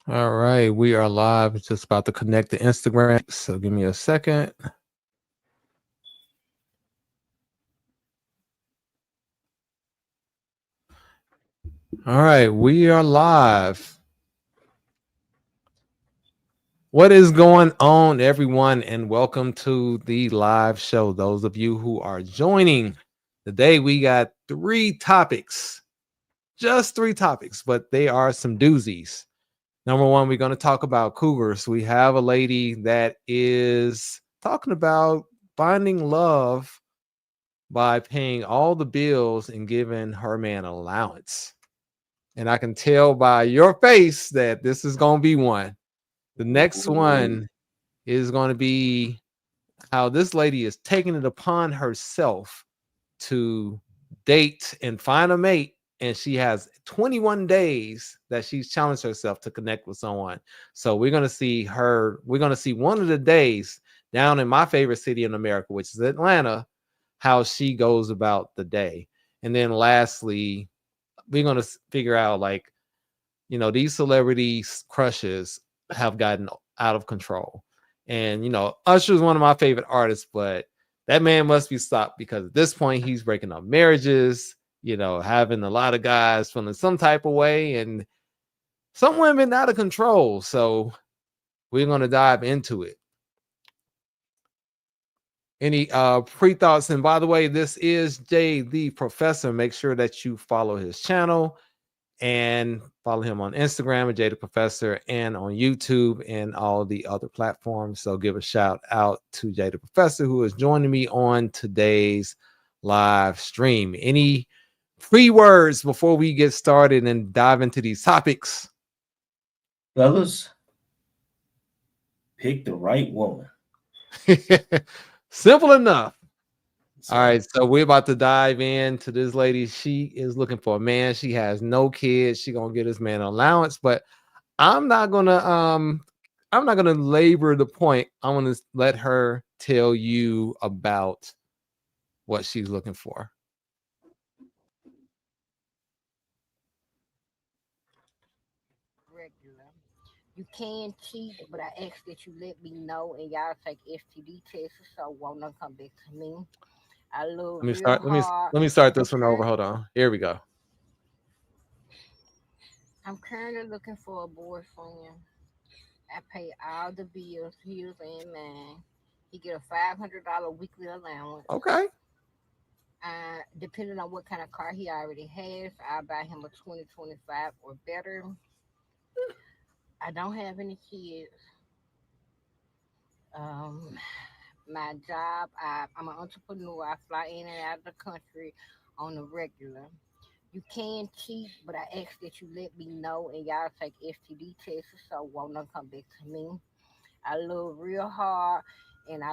All right, we are live. Just about to connect to Instagram. So give me a second. All right, we are live. What is going on, everyone? And welcome to the live show. Those of you who are joining today, we got just three topics, but they are some doozies. Number one, we're going to talk about cougars. We have a lady that is talking about finding love by paying all the bills and giving her man allowance. And I can tell by your face that this is going to be one. The next one is going to be how this lady is taking it upon herself to date and find a mate. And she has 21 days that she's challenged herself to connect with someone. So we're going to see one of the days down in my favorite city in America, which is Atlanta, how she goes about the day. And then lastly, we're going to figure out, like, these celebrity crushes have gotten out of control. And, Usher is one of my favorite artists, but that man must be stopped because at this point he's breaking up marriages, having a lot of guys feeling some type of way and some women out of control. So we're going to dive into it. Any pre-thoughts? And by the way, this is Jay the Professor. Make sure that you follow his channel and follow him on Instagram at Jay the Professor and on YouTube and all the other platforms. So give a shout out to Jay the Professor, who is joining me on today's live stream. Any pre-words before we get started and dive into these topics? Fellas, pick the right woman. Simple enough. All right, so we're about to dive into this lady. She is looking for a man. She has no kids. She gonna get this man an allowance, but I'm not gonna labor the point. I'm gonna let her tell you about what she's looking for. Regular. You can cheat, but I ask that you let me know and y'all take STD tests so won't no come back to me. I look Let me real start. hard. Let me start I'm this one over. current, Hold on. Here we go. I'm currently looking for a boyfriend. I pay all the bills, his and mine. He get a $500 weekly allowance. Okay. Depending on what kind of car he already has, I buy him a 2025 or better. I don't have any kids. Um, my job, I'm an entrepreneur. I fly in and out of the country on the regular. You can cheat, but I ask that you let me know and y'all take STD tests so won't none come back to me. I love real hard and I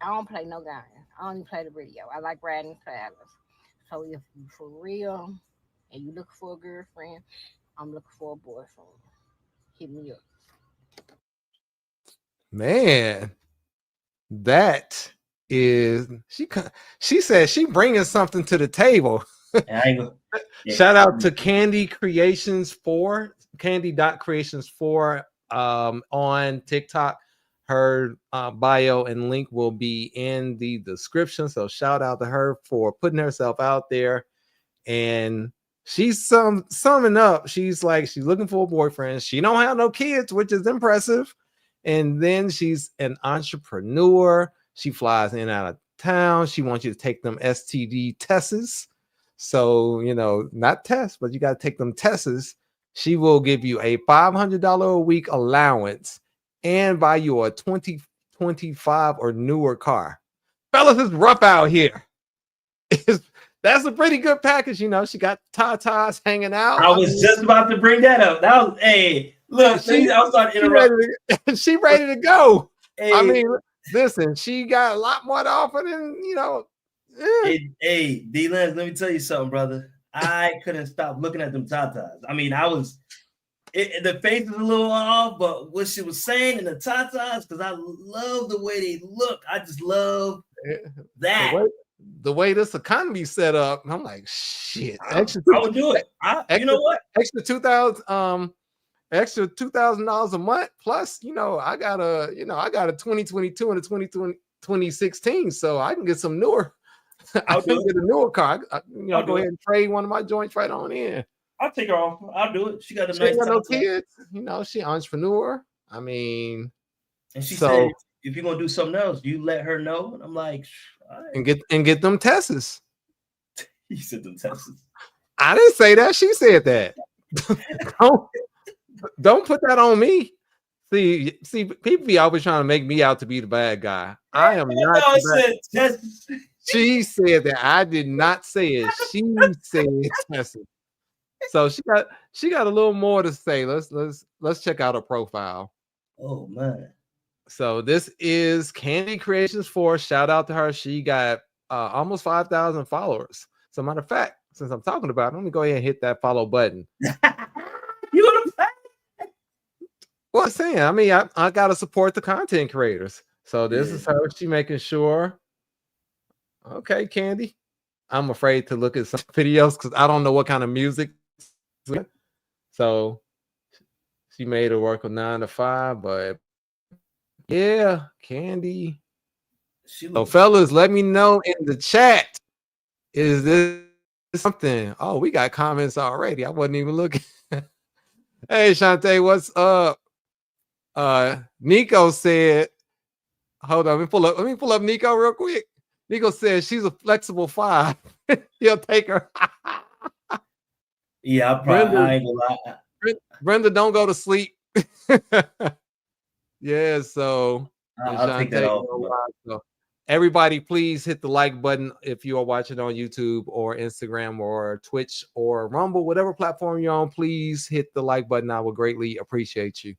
don't play no games. I only play the radio. I like riding silence. So if you for real and you look for a girlfriend, I'm looking for a boyfriend. Hit me up. Man, that is she said she bringing something to the table. Shout out to Candy Creations 4, Candy.Creations 4 on TikTok. Her bio and link will be in the description. So shout out to her for putting herself out there. And she's summing up. She's looking for a boyfriend. She don't have no kids, which is impressive. And then she's an entrepreneur. She flies in and out of town. She wants you to take them STD tests. So, not tests, but you got to take them tests. She will give you a $500 a week allowance and buy you a 2025 or newer car. Fellas, it's rough out here. That's a pretty good package. She got tatas hanging out. I was just about to bring that up. That was, hey, look, I was starting to interrupt. She ready to go. Hey. I mean, listen, she got a lot more to offer than, Hey, Delinz, let me tell you something, brother. I couldn't stop looking at them tatas. I mean, the face is a little off, but what she was saying in the tatas, because I love the way they look. I just love that. The way this economy set up, I'm like, shit. I would do it. You know what? Extra 2,000. extra $2,000 a month. Plus, I got a 2022 and a 2016, so I can get some newer. I I'll can do it. get a newer car. I'll Go do ahead it. and trade one of my joints right on in. I'll take her off. I'll do it. She got a She ain't nice got no top. kids. She entrepreneur. I mean, And she said, so if you're gonna do something else, you let her know. And I'm like, all right. and get them tests. He said them tests. I didn't say that. She said that. don't put that on me. See, people be always trying to make me out to be the bad guy. I am not. No, it said tests. She said that. I did not say it. She said tests. So she got a little more to say. Let's check out her profile. Oh man. So this is Candy Creations 4. Shout out to her. She got almost 5,000 followers. As a matter of fact, since I'm talking about it, let me go ahead and hit that follow button. You wanna play? Well, I'm saying, I mean, I gotta support the content creators. So this is her. She making sure. Okay, Candy. I'm afraid to look at some videos because I don't know what kind of music. So she made it work with 9 to 5, but yeah, Candy. So fellas, let me know in the chat. Is this something? Oh, we got comments already. I wasn't even looking. Hey, Shantae, what's up? Nico said, hold on, let me pull up Nico real quick. Nico says she's a flexible 5. He'll take her. Yeah, I ain't gonna lie. Brenda, don't go to sleep. Yeah, so I'll take that off. So everybody, please hit the like button if you are watching on YouTube or Instagram or Twitch or Rumble, whatever platform you're on. Please hit the like button. I would greatly appreciate you.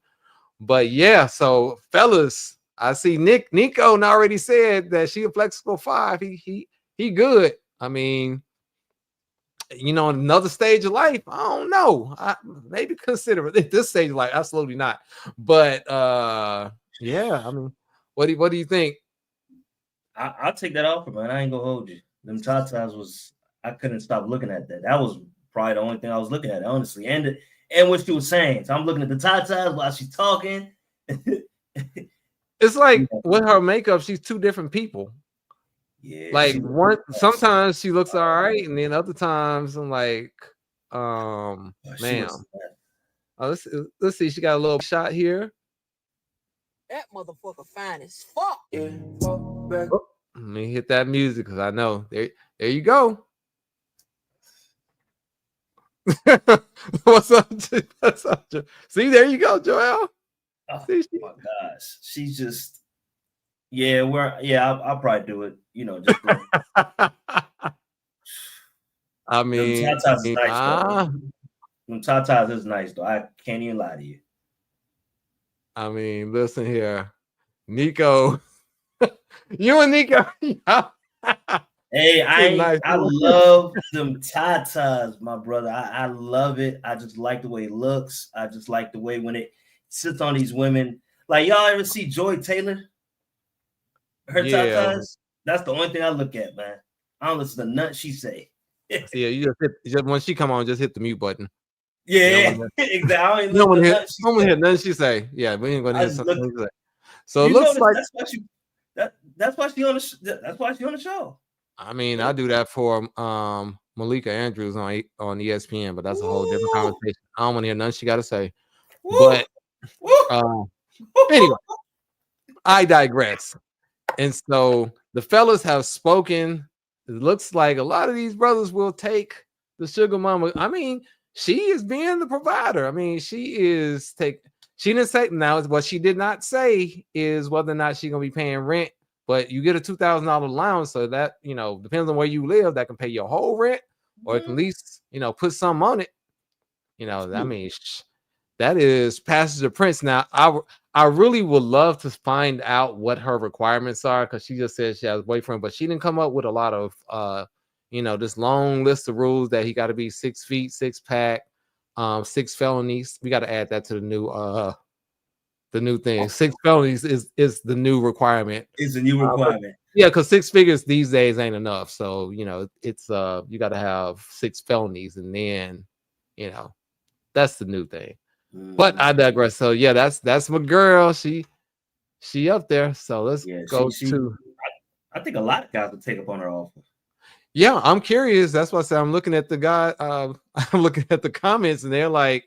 But yeah, so fellas, I see Nico already said that she a flexible 5. He good. I mean, another stage of life, I don't know. I maybe consider it at this stage of life. Absolutely not. But yeah, I mean, what do you think? I'll take that offer, man. I ain't gonna hold you. Them tatas I couldn't stop looking at that. That was probably the only thing I was looking at, honestly. And what she was saying. So I'm looking at the tatas while she's talking. It's like with her makeup, she's two different people. Yeah, like sometimes she looks all right, and then other times I'm like, man. Let's see. She got a little shot here. That motherfucker fine as fuck. Yeah. Oh, let me hit that music because I know there you go. What's up? What's up? See, there you go, Joel. Oh my gosh, she's just I'll probably do it. Just I mean, them tatas is nice though. Them tatas is nice though. I can't even lie to you. I mean, listen here, Nico. You and Nico. Hey, I love them tatas, my brother. I love it. I just like the way it looks. I just like the way when it sits on these women. Like, y'all ever see Joy Taylor? Her tatas? That's the only thing I look at, man. I don't listen to nothing she say. Yeah, you just when she come on, just hit the mute button. Yeah, exactly. No one hear nothing she say. Yeah, we ain't gonna hear something. So it looks like that's why she on the show. I mean, I do that for Malika Andrews on ESPN, but that's a whole different conversation. I don't want to hear nothing she got to say. But anyway, I digress. And so the fellas have spoken. It looks like a lot of these brothers will take the sugar mama. I mean, she is being the provider. I mean, she didn't say now. What she did not say is whether or not she's gonna be paying rent. But you get a $2,000 allowance, so that depends on where you live. That can pay your whole rent, or it can at least put some on it. I mean, that is Passenger Prince. Now, I really would love to find out what her requirements are because she just said she has a boyfriend, but she didn't come up with a lot of this long list of rules that he got to be 6 feet, 6-pack, 6 felonies. We got to add that to the new thing. 6 felonies is the new requirement. It's a new requirement. Yeah, because 6 figures these days ain't enough. So it's you got to have 6 felonies, and then that's the new thing. But I digress. So yeah, that's my girl. She up there. So let's Yeah, go she. to. I think a lot of guys would take up on her offer. Yeah, I'm curious. That's why I said I'm looking at the guy. I'm looking at the comments, and they're like,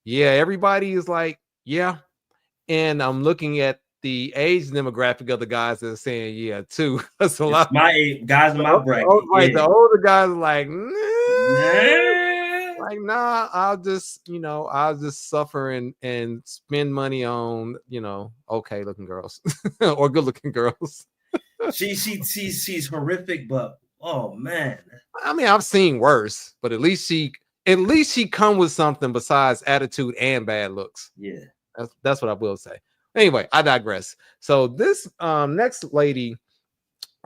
"Yeah, everybody is like, yeah." And I'm looking at the age demographic of the guys that are saying, "Yeah," too. That's a It's lot. my guys in my bracket. Like Yeah. the older guys are like, nah. Nah. Like, nah, I'll just suffer and spend money on, okay looking girls or good looking girls. She's horrific, but oh man. I mean, I've seen worse, but at least she come with something besides attitude and bad looks. Yeah. That's what I will say. Anyway, I digress. So this next lady,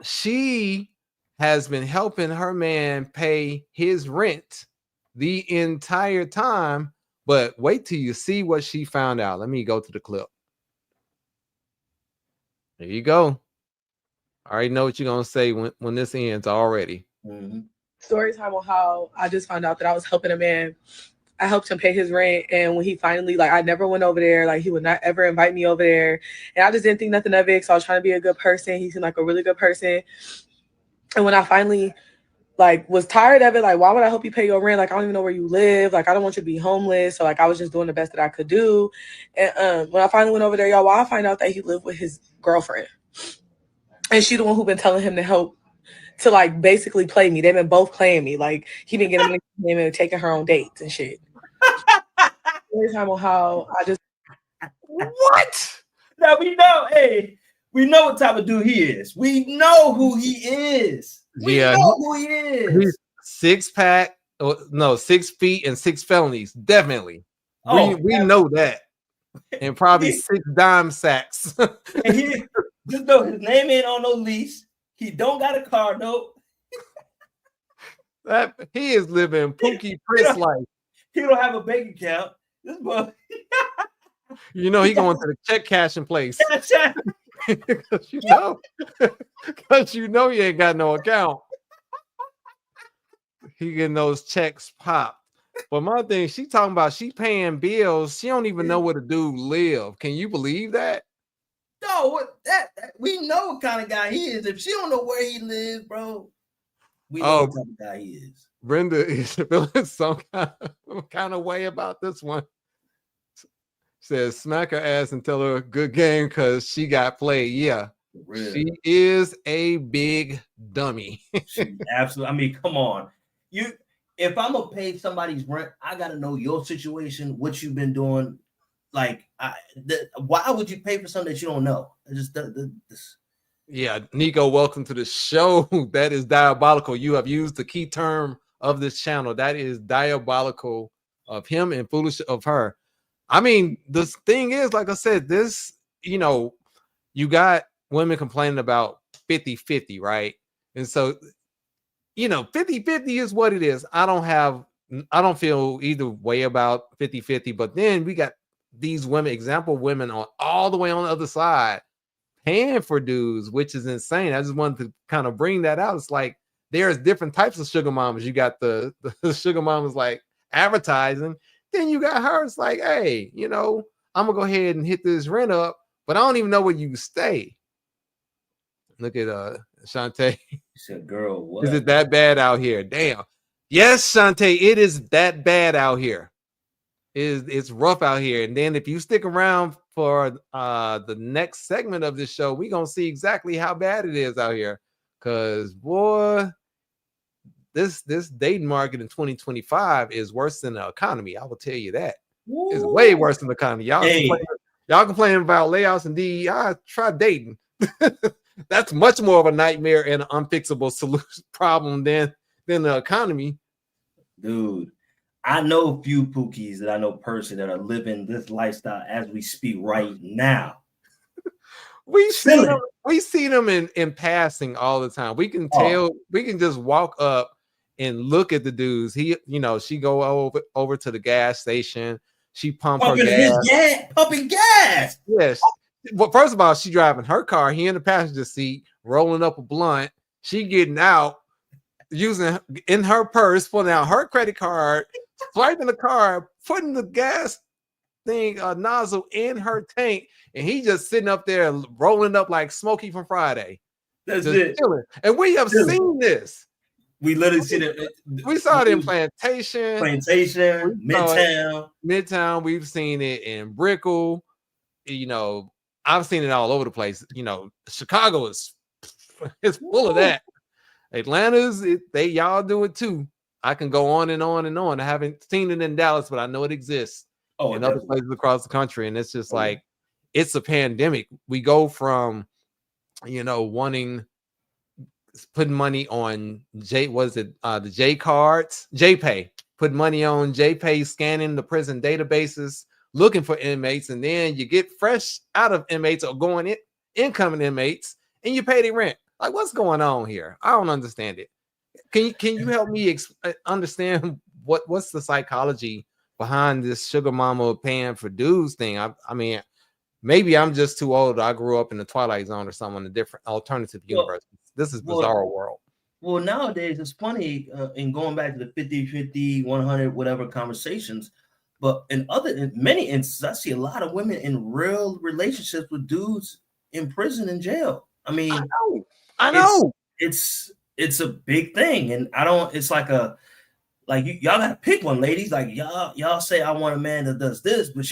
she has been helping her man pay his rent the entire time. But wait till you see what she found out. Let me go to the clip. There you go. I already know what you're gonna say when this ends already. Mm-hmm. Story time on how I just found out that I was helping a man. I helped him pay his rent, and when he finally, like, I never went over there. Like, he would not ever invite me over there, and I just didn't think nothing of it. So I was trying to be a good person. He seemed like a really good person. And when I finally, like, was tired of it, like, why would I help you pay your rent? Like, I don't even know where you live. Like, I don't want you to be homeless. So, like, I was just doing the best that I could do. And when I finally went over there, y'all, I find out that he lived with his girlfriend, and she the one who been telling him to help, to, like, basically play me. They've been both playing me. Like, he been getting money from him and taking her on dates and shit. Every time on how I just What? Now we know, we know what type of dude he is. We know who he is. We know who he is. 6-pack, no, 6 feet and 6 felonies. Definitely. We know that. And probably 6 dime sacks. And he just know his name ain't on no lease. He don't got a car note. That he is living Pookie Prince life. He don't have a bank account. This boy, he going to the check cashing place. Because he ain't got no account. He getting those checks popped. But my thing, she talking about she paying bills. She don't even know where the dude live. Can you believe that? No, that we know what kind of guy he is. If she don't know where he lives, bro, we know what type of guy he is. Brenda is feeling some kind of way about this one. Says smack her ass and tell her good game because she got played. Yeah, she is a big dummy. Absolutely. I mean, come on. If I'm gonna pay somebody's rent, I gotta know your situation, what you've been doing. Like, why would you pay for something that you don't know? Yeah, Nico, welcome to the show. That is diabolical. You have used the key term of this channel. That is diabolical of him and foolish of her. I mean, the thing is, like I said, this, you got women complaining about 50-50, right? And so, 50-50 is what it is. I don't feel either way about 50-50, but then we got these women on all the way on the other side paying for dudes, which is insane. I just wanted to kind of bring that out. It's like there's different types of sugar mamas. You got the sugar mamas like advertising. Then you got her. It's like, hey, I'm gonna go ahead and hit this rent up, but I don't even know where you stay. Look at Shantae. She said, girl, what? Is it that bad out here? Damn. Yes, Shantae, it is that bad out here. It's rough out here. And then if you stick around for the next segment of this show, we're gonna see exactly how bad it is out here. Cause boy, this dating market in 2025 is worse than the economy. I will tell you that. Woo. It's way worse than the economy. Y'all complaining about layoffs and DEI. Try dating. That's much more of a nightmare and an unfixable solution problem than the economy. Dude, I know a few Pookies that I know personally that are living this lifestyle as we speak right now. We see them in passing all the time. We can tell, we can just walk up and look at the dudes. She go over to the gas station. She pumping gas. Yes. Well, first of all, she driving her car. He in the passenger seat, rolling up a blunt. She getting out, using in her purse, pulling out her credit card, swiping the card, putting the gas thing nozzle in her tank, and he just sitting up there rolling up like Smokey from Friday. That's Just it. chilling. And we have Chilling. seen this. We literally see it. We saw it in Plantation, Midtown. We've seen it in Brickell. You know, I've seen it all over the place. You know, Chicago is full of that. Atlanta's y'all do it too. I can go on and on and on. I haven't seen it in Dallas, but I know it exists in other places across the country. And it's just like, it's a pandemic. We go from, you know, putting money on the J cards, JPay, put money on JPay, scanning the prison databases, looking for inmates, and then you get fresh out of inmates or incoming inmates, and you pay the rent. Like, what's going on here? I don't understand it. Can you help me understand what's the psychology behind this sugar mama paying for dudes thing? I mean, maybe I'm just too old. I grew up in the Twilight Zone or something, a different alternative universe. This is bizarre world. Well, nowadays it's funny in going back to the 50-50, 100, whatever conversations. But in many instances, I see a lot of women in real relationships with dudes in prison and jail. I mean, I know. It's a big thing, and it's like y'all gotta pick one, ladies. Like y'all say I want a man that does this, but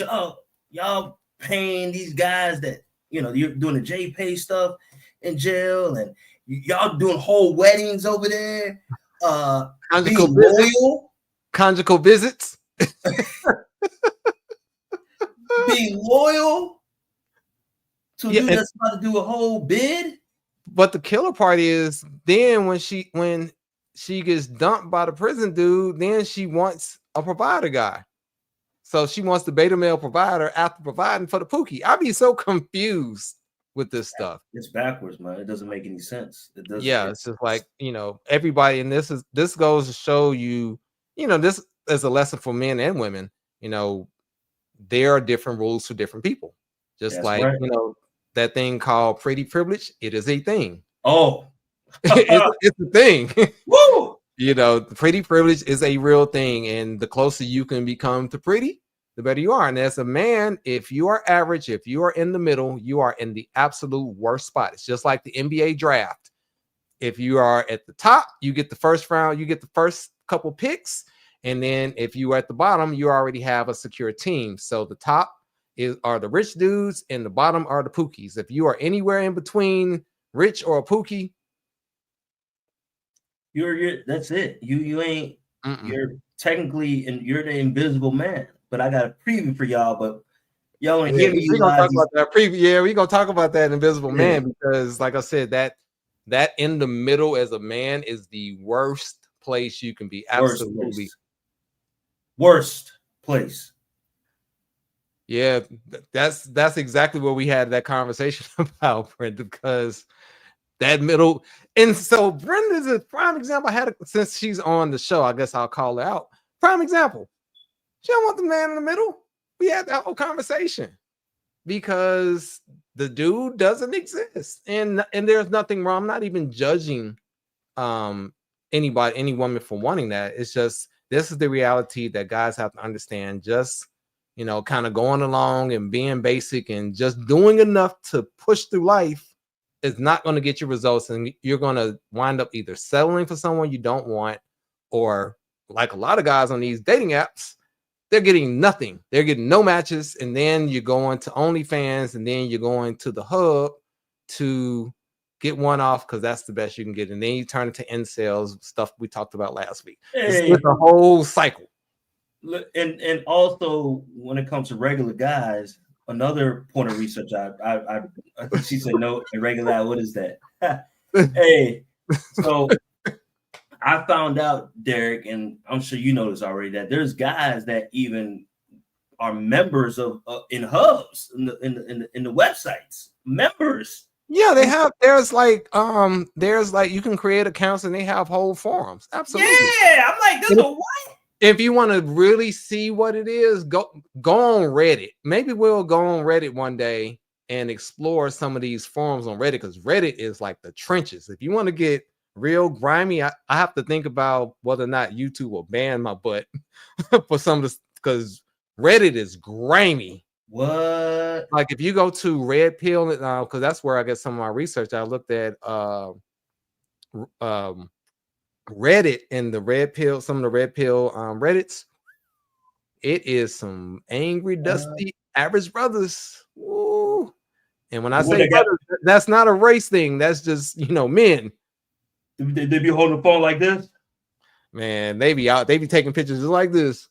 y'all paying these guys that, you know, you're doing the JPay stuff in jail, and y'all doing whole weddings over there. Conjugal visits. Be loyal to you that's about to do a whole bid. But the killer part is then when she gets dumped by the prison dude, then she wants a provider guy. So she wants the beta male provider after providing for the pookie. I'd be so confused with this stuff. It's backwards, man. It doesn't make any sense. It doesn't. Yeah, it's just like, you know, everybody, and this goes to show you, you know, this is a lesson for men and women. You know, there are different rules for different people. Just that's like, right. You know, that thing called pretty privilege, it is a thing. Oh, it's a thing. Woo! You know, the pretty privilege is a real thing, and the closer you can become to pretty, the better you are. And as a man, if you are average, if you are in the middle, you are in the absolute worst spot. It's just like the NBA draft. If you are at the top, you get the first round, you get the first couple picks, and then if you are at the bottom, you already have a secure team. So the top are the rich dudes, and the bottom are the pookies. If you are anywhere in between rich or a pookie, you're that's it. You ain't. You're technically, and you're the invisible man. But I got a preview for y'all. But y'all want to hear me? We're gonna talk about that preview. Yeah, we're gonna talk about that invisible man, because, like I said, that in the middle as a man is the worst place you can be. Absolutely, worst place. Yeah, that's exactly what we had that conversation about, Brenda, because that middle. And so Brenda's a prime example. Since she's on the show, I guess I'll call her out. Prime example. She don't want the man in the middle. We had that whole conversation because the dude doesn't exist, and there's nothing wrong. I'm not even judging any woman for wanting that. It's just, this is the reality that guys have to understand. Just, you know, kind of going along and being basic and just doing enough to push through life is not going to get you results, and you're going to wind up either settling for someone you don't want, or like a lot of guys on these dating apps, they're getting nothing. They're getting no matches, and then you're going to OnlyFans, and then you're going to the hub to get one off because that's the best you can get, and then you turn it to incels, stuff we talked about last week. It's a whole cycle. And also when it comes to regular guys, another point of research, I she said no, irregular. What is that? Hey, so I found out, Derek, and I'm sure you know this already, that there's guys that even are members of in hubs in the websites. Members. Yeah, they have. There's like you can create accounts and they have whole forums. Absolutely. Yeah, I'm like, this is what? If you want to really see what it is, go on Reddit. Maybe we'll go on Reddit one day and explore some of these forums on Reddit, because Reddit is like the trenches. If you want to get real grimy, I have to think about whether or not YouTube will ban my butt for some of this, because Reddit is grimy. What? Like if you go to Red Pill, because that's where I get some of my research. I looked at Reddit and the Red Pill, some of the Red Pill Reddits. It is some angry, dusty, average brothers. Woo. And when I say brothers, that's not a race thing. That's just, men. They be holding the phone like this? Man, they be out. They be taking pictures just like this.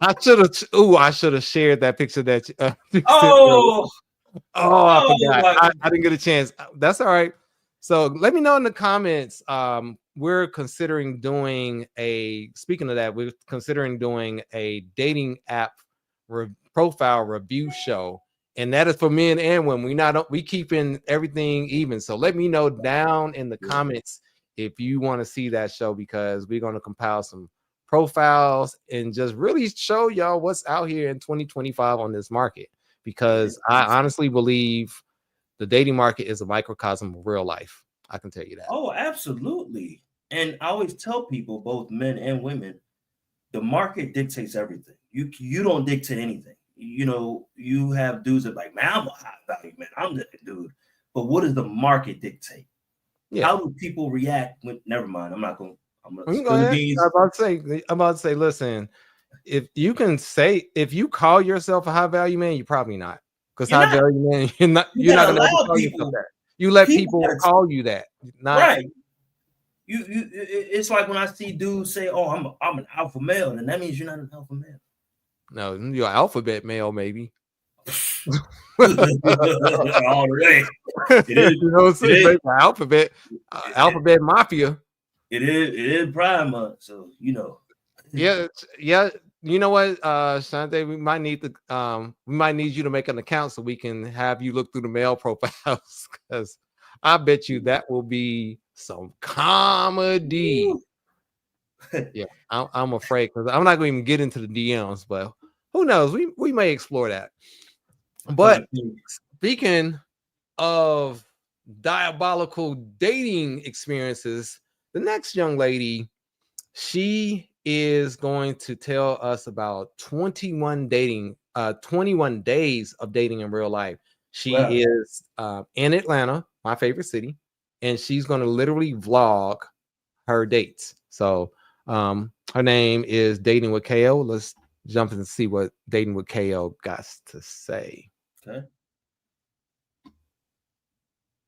I should have shared that picture that Oh, I forgot. I didn't get a chance. That's all right. So let me know in the comments. We're considering doing speaking of that, we're considering doing a dating app profile review show. And that is for men and women. We keeping everything even. So let me know down in the comments if you want to see that show, because we're going to compile some profiles and just really show y'all what's out here in 2025 on this market. Because I honestly believe the dating market is a microcosm of real life. I can tell you that. Oh, absolutely. And I always tell people, both men and women, the market dictates everything. You don't dictate anything. You have dudes that like, man, I'm a high value man. I'm that dude. But what does the market dictate? Yeah. How do people react when? Never mind. I'm gonna spill the beans. I'm about to say, listen, if you call yourself a high value man, you're probably not. Because high value man, you're not gonna call yourself that. You let people call you that. Right. It's like when I see dudes say, "Oh, I'm an alpha male," and that means you're not an alpha male. No, you're an alphabet male, maybe. All the way. It is. You know what I'm saying? Alphabet mafia. It is Pride Month, so Yeah. You know what, Shante, we might need you to make an account so we can have you look through the male profiles, because I bet you that will be some comedy. Yeah, I'm afraid, because I'm not going to even get into the DMs, but who knows? We may explore that. But speaking of diabolical dating experiences, the next young lady, she is going to tell us about 21 days of dating in real life. She is in Atlanta, my favorite city, and she's going to literally vlog her dates. So her name is Dating with KO. Let's jump in and see what Dating with KO got to say. Okay.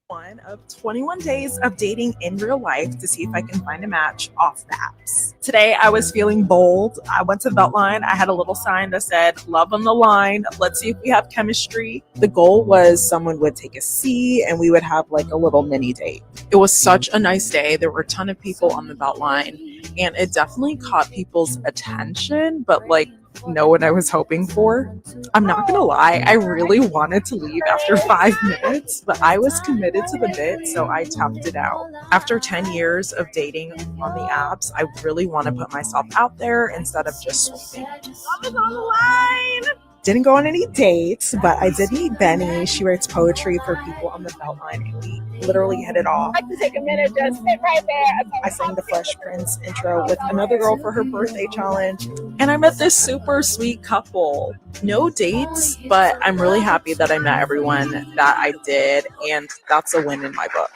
One of 21 days of dating in real life to see if I can find a match off the apps. Today I was feeling bold. I went to the Beltline. I had a little sign that said, "Love on the line. Let's see if we have chemistry." The goal was someone would take a seat and we would have like a little mini date. It was such a nice day. There were a ton of people on the Beltline, and it definitely caught people's attention, but like know what I was hoping for. I'm not gonna lie, I really wanted to leave after 5 minutes, but I was committed to the bit, so I toughed it out. After 10 years of dating on the apps, I really want to put myself out there instead of just swiping. Love is on the line! Didn't go on any dates, but I did meet Benny. She writes poetry for people on the Beltline, and we literally hit it off. I can take a minute, just sit right there. I sang the Fresh Prince intro with another girl for her birthday challenge, and I met this super sweet couple. No dates, but I'm really happy that I met everyone that I did, and that's a win in my book.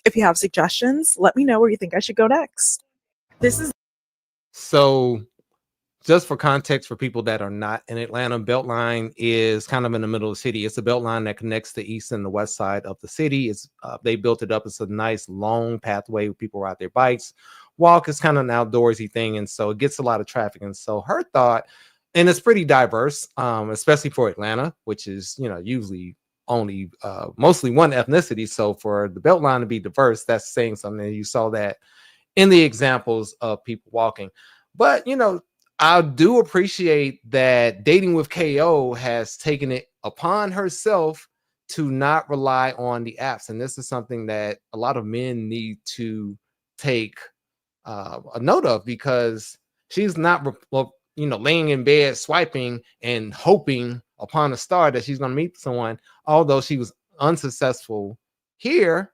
If you have suggestions, let me know where you think I should go next. So just for context, for people that are not in Atlanta, Beltline is kind of in the middle of the city. It's a Beltline that connects the east and the west side of the city. It's they built it up. It's a nice long pathway where people ride their bikes. Walk is kind of an outdoorsy thing, and so it gets a lot of traffic. And so her thought, and it's pretty diverse, especially for Atlanta, which is usually only mostly one ethnicity. So for the Beltline to be diverse, that's saying something. You saw that in the examples of people walking. But I do appreciate that Dating with KO has taken it upon herself to not rely on the apps. And this is something that a lot of men need to take a note of, because she's not, laying in bed, swiping and hoping upon a star that she's going to meet someone. Although she was unsuccessful here,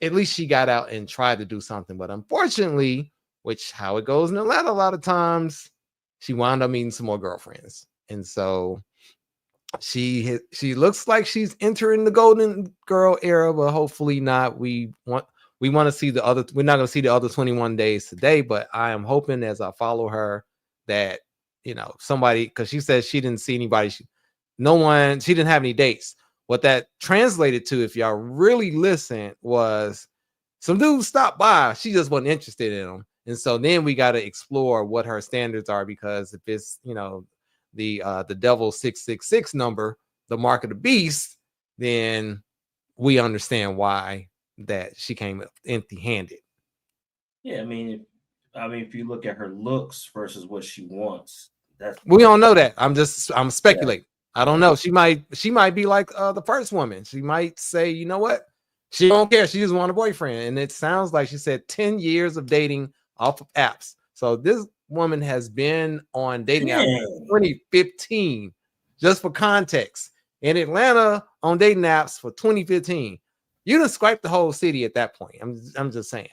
at least she got out and tried to do something. But unfortunately, which how it goes in Atlanta a lot of times, she wound up meeting some more girlfriends. And so she looks like she's entering the golden girl era, but hopefully not. We want to see the other. We're not going to see the other 21 days today, but I am hoping as I follow her that somebody, because she says she didn't see anybody, she didn't have any dates. What that translated to, if y'all really listen, was some dudes stopped by. She just wasn't interested in them, and so then we got to explore what her standards are, because if it's the devil 666 number, the mark of the beast, then we understand why that she came empty-handed. Yeah, I mean, if you look at her looks versus what she wants, we don't know that. I'm speculating. I don't know. She might be like the first woman. She might say, you know what? She don't care. She just want a boyfriend. And it sounds like she said 10 years of dating off of apps. So this woman has been on dating apps since 2015, just for context. In Atlanta on dating apps for 2015. You done swiped the whole city at that point. I'm just saying.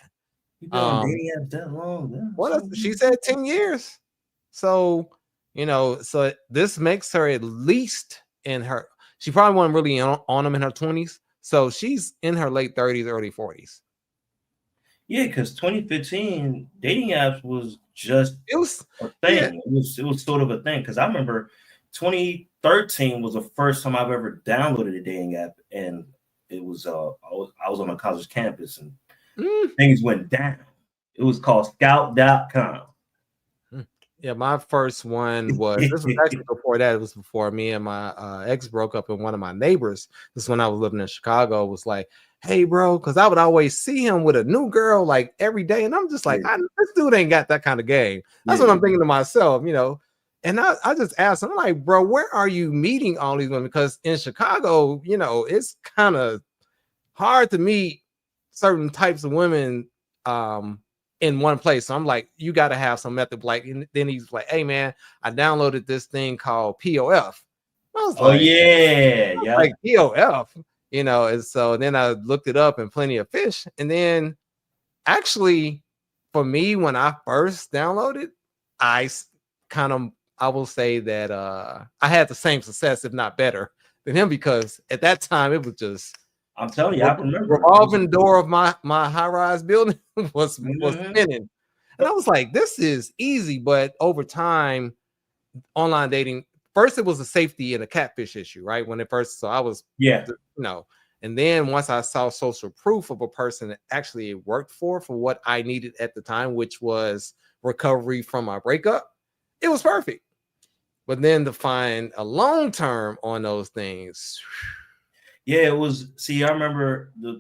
You've been on dating apps that long. What she said 10 years. So so this makes her at least she probably wasn't really on them in her 20s. So she's in her late 30s, early 40s. Yeah, because 2015 dating apps was just a thing. Yeah. It was sort of a thing, because I remember 2013 was the first time I've ever downloaded a dating app, and it was I was on a college campus, and things went down. It was called Scout.com. Yeah, my first one was, this was actually before that. It was before me and my ex broke up, and one of my neighbors, this is when I was living in Chicago, was like, hey, bro, because I would always see him with a new girl like every day. And I'm just like, this dude ain't got that kind of game. That's what I'm thinking to myself, And I just asked him, I'm like, bro, where are you meeting all these women? Because in Chicago, it's kind of hard to meet certain types of women in one place. So I'm like, you got to have some method. Like, and then he's like, hey man, I downloaded this thing called POF. I was like, like POF, and so then I looked it up and Plenty of Fish. And then actually for me, when I first downloaded, I will say that I had the same success, if not better than him, because at that time it was just, I'm telling you, I remember revolving door of my high-rise building was spinning. And I was like, this is easy. But over time, online dating, first it was a safety and a catfish issue, right? When it first, so I was, and then once I saw social proof of a person that actually worked for what I needed at the time, which was recovery from my breakup, it was perfect. But then to find a long term on those things, yeah, it was. See, I remember from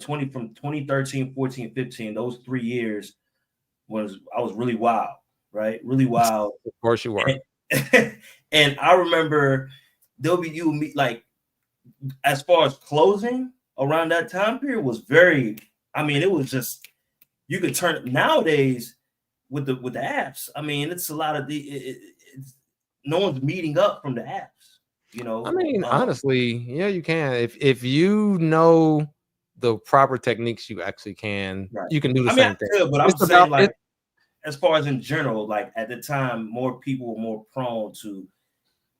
2013, 14, 15, those 3 years I was really wild, right? Really wild. Of course you were. And I remember you meet, like, as far as closing around that time period was very, it was just, you could turn it nowadays with the apps. It's a lot of no one's meeting up from the apps. Honestly, yeah, you can. If you know the proper techniques, you actually can. Right. You can do the same thing. Could, but I'm saying, like, as far as in general, like at the time, more people were more prone to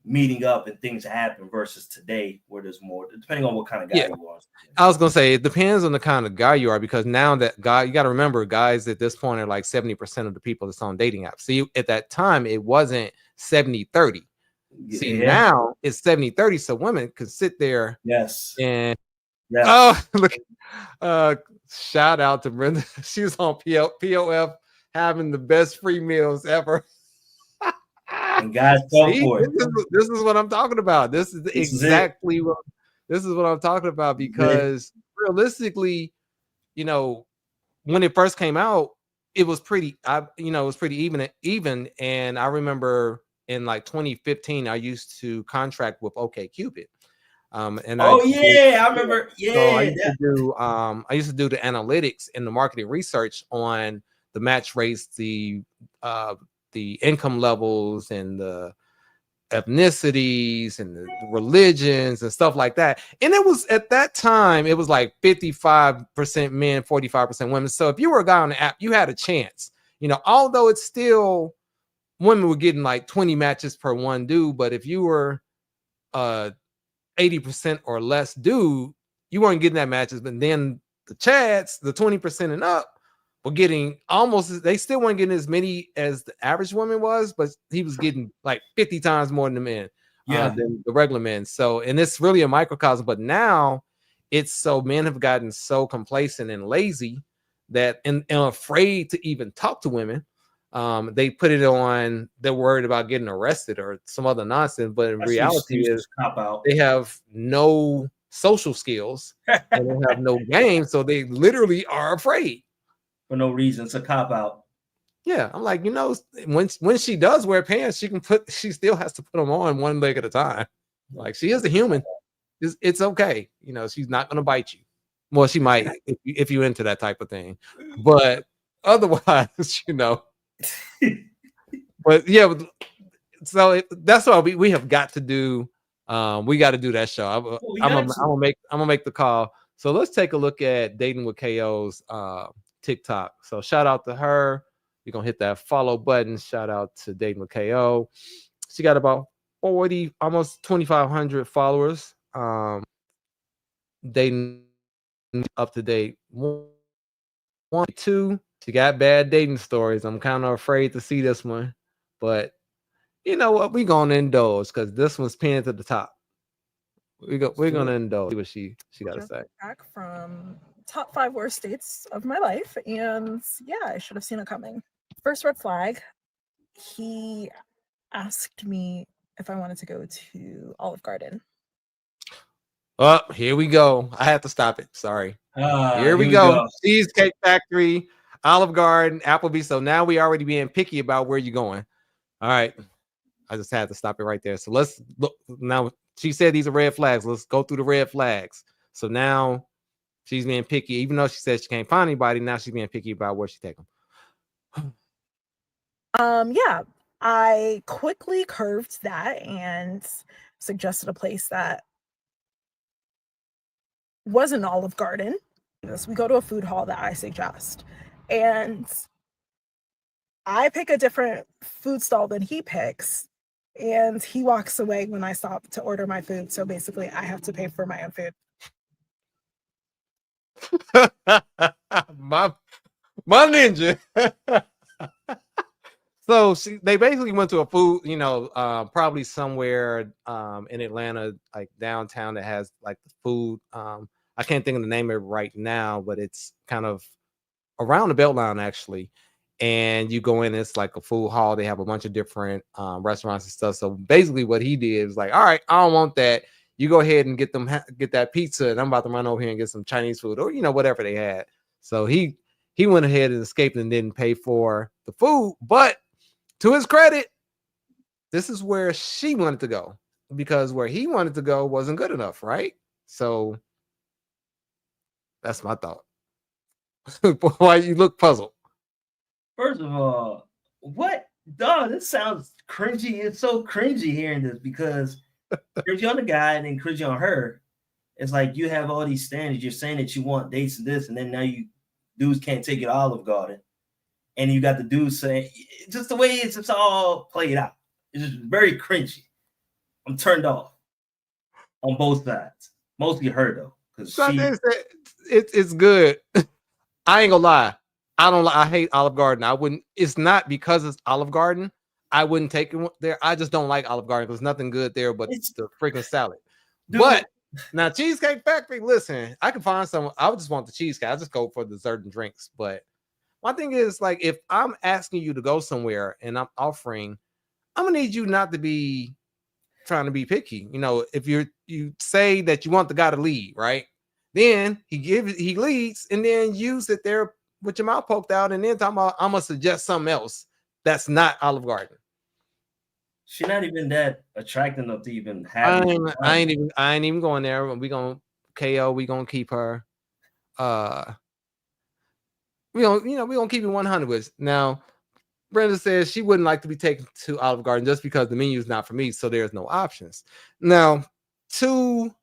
meeting up and things happen versus today, where there's more, depending on what kind of guy you are. I was gonna say it depends on the kind of guy you are, because now that you got to remember, guys at this point are like 70% of the people that's on dating apps. See, at that time, it wasn't 70-30. See, now it's 70-30, so women can sit there. And look, shout out to Brenda. She was on POF having the best free meals ever. And guys, this is what I'm talking about. This is exactly what I'm talking about, because realistically, when it first came out, it was pretty, even. And I remember in like 2015, I used to contract with OkCupid. And I remember. So I used to do the analytics and the marketing research on the match rates, the income levels, and the ethnicities and the religions and stuff like that. And it was, at that time, it was like 55% men, 45% women. So if you were a guy on the app, you had a chance. although it's still women were getting like 20 matches per one dude, but if you were 80% or less dude, you weren't getting that matches. But then the Chads, the 20% and up, were getting they still weren't getting as many as the average woman was, but he was getting like 50 times more than the men, than the regular men. So, and it's really a microcosm, but now it's so men have gotten so complacent and lazy that and afraid to even talk to women. They put it on, they're worried about getting arrested or some other nonsense, but in reality is they have no social skills and they have no game, so they literally are afraid for no reason. It's a cop out. Yeah, I'm like, when she does wear pants, she still has to put them on one leg at a time. Like, she is a human. It's okay. She's not gonna bite you. Well, she might if you're into that type of thing, but otherwise, But yeah, so that's why we have got to do. We got to do that show. I'm gonna make the call. So let's take a look at Dating with KO's TikTok. So shout out to her. We're gonna hit that follow button. Shout out to Dating with KO. She got about 40, almost 2,500 followers. Dating up to date. 1, 2. She got bad dating stories. I'm kind of afraid to see this one, but you know what? We're gonna indulge because this one's pinned to the top. We're gonna indulge. See what she got to say. Back from top 5 worst dates of my life, and yeah, I should have seen it coming. First red flag, he asked me if I wanted to go to Olive Garden. Oh, here we go. I have to stop it. Sorry. Here we go. Cheesecake Factory, Olive Garden, Applebee's. So now we already being picky about where you're going. All right. I just had to stop it right there. So let's look now. She said these are red flags. Let's go through the red flags. So now she's being picky, even though she said she can't find anybody. Now she's being picky about where she take them. Yeah, I quickly curved that and suggested a place that was an Olive Garden. We go to a food hall that I suggest, and I pick a different food stall than he picks, and he walks away when I stop to order my food. So basically, I have to pay for my own food. my ninja. So they basically went to a food, probably somewhere in Atlanta, like downtown, that has like the food. I can't think of the name of it right now, but it's kind of around the Beltline actually. And you go in, it's like a food hall. They have a bunch of different restaurants and stuff. So basically, what he did was like, all right, I don't want that. You go ahead and get that pizza, and I'm about to run over here and get some Chinese food or whatever they had. So he went ahead and escaped and didn't pay for the food, but to his credit, this is where she wanted to go because where he wanted to go wasn't good enough, right? So that's my thought. Why you look puzzled? First of all, what? Dog, this sounds cringy. It's so cringy hearing this because cringy on the guy and then cringy on her. It's like you have all these standards. You're saying that you want dates and this, and then now you dudes can't take you to Olive Garden. And you got the dude saying, just the way it's just all played out. It's just very cringy. I'm turned off on both sides. Mostly her though, because it's good. I ain't gonna lie. I hate Olive Garden. I wouldn't. It's not because it's Olive Garden. I wouldn't take it there. I just don't like Olive Garden. There's nothing good there but the freaking salad. Dude. But now Cheesecake Factory. Listen, I can find some. I would just want the cheesecake. I just go for dessert and drinks, but. My thing is, like, if I'm asking you to go somewhere and I'm offering, I'm gonna need you not to be trying to be picky. If you say that you want the guy to lead, right? Then he leads, and then you sit there with your mouth poked out, and then I'm gonna suggest something else that's not Olive Garden. She's not even that attractive enough to even have. I ain't even going there. We gonna KO. We gonna keep her. We gonna keep it 100 with. Now, Brenda says she wouldn't like to be taken to Olive Garden just because the menu is not for me, so there's no options. Now, the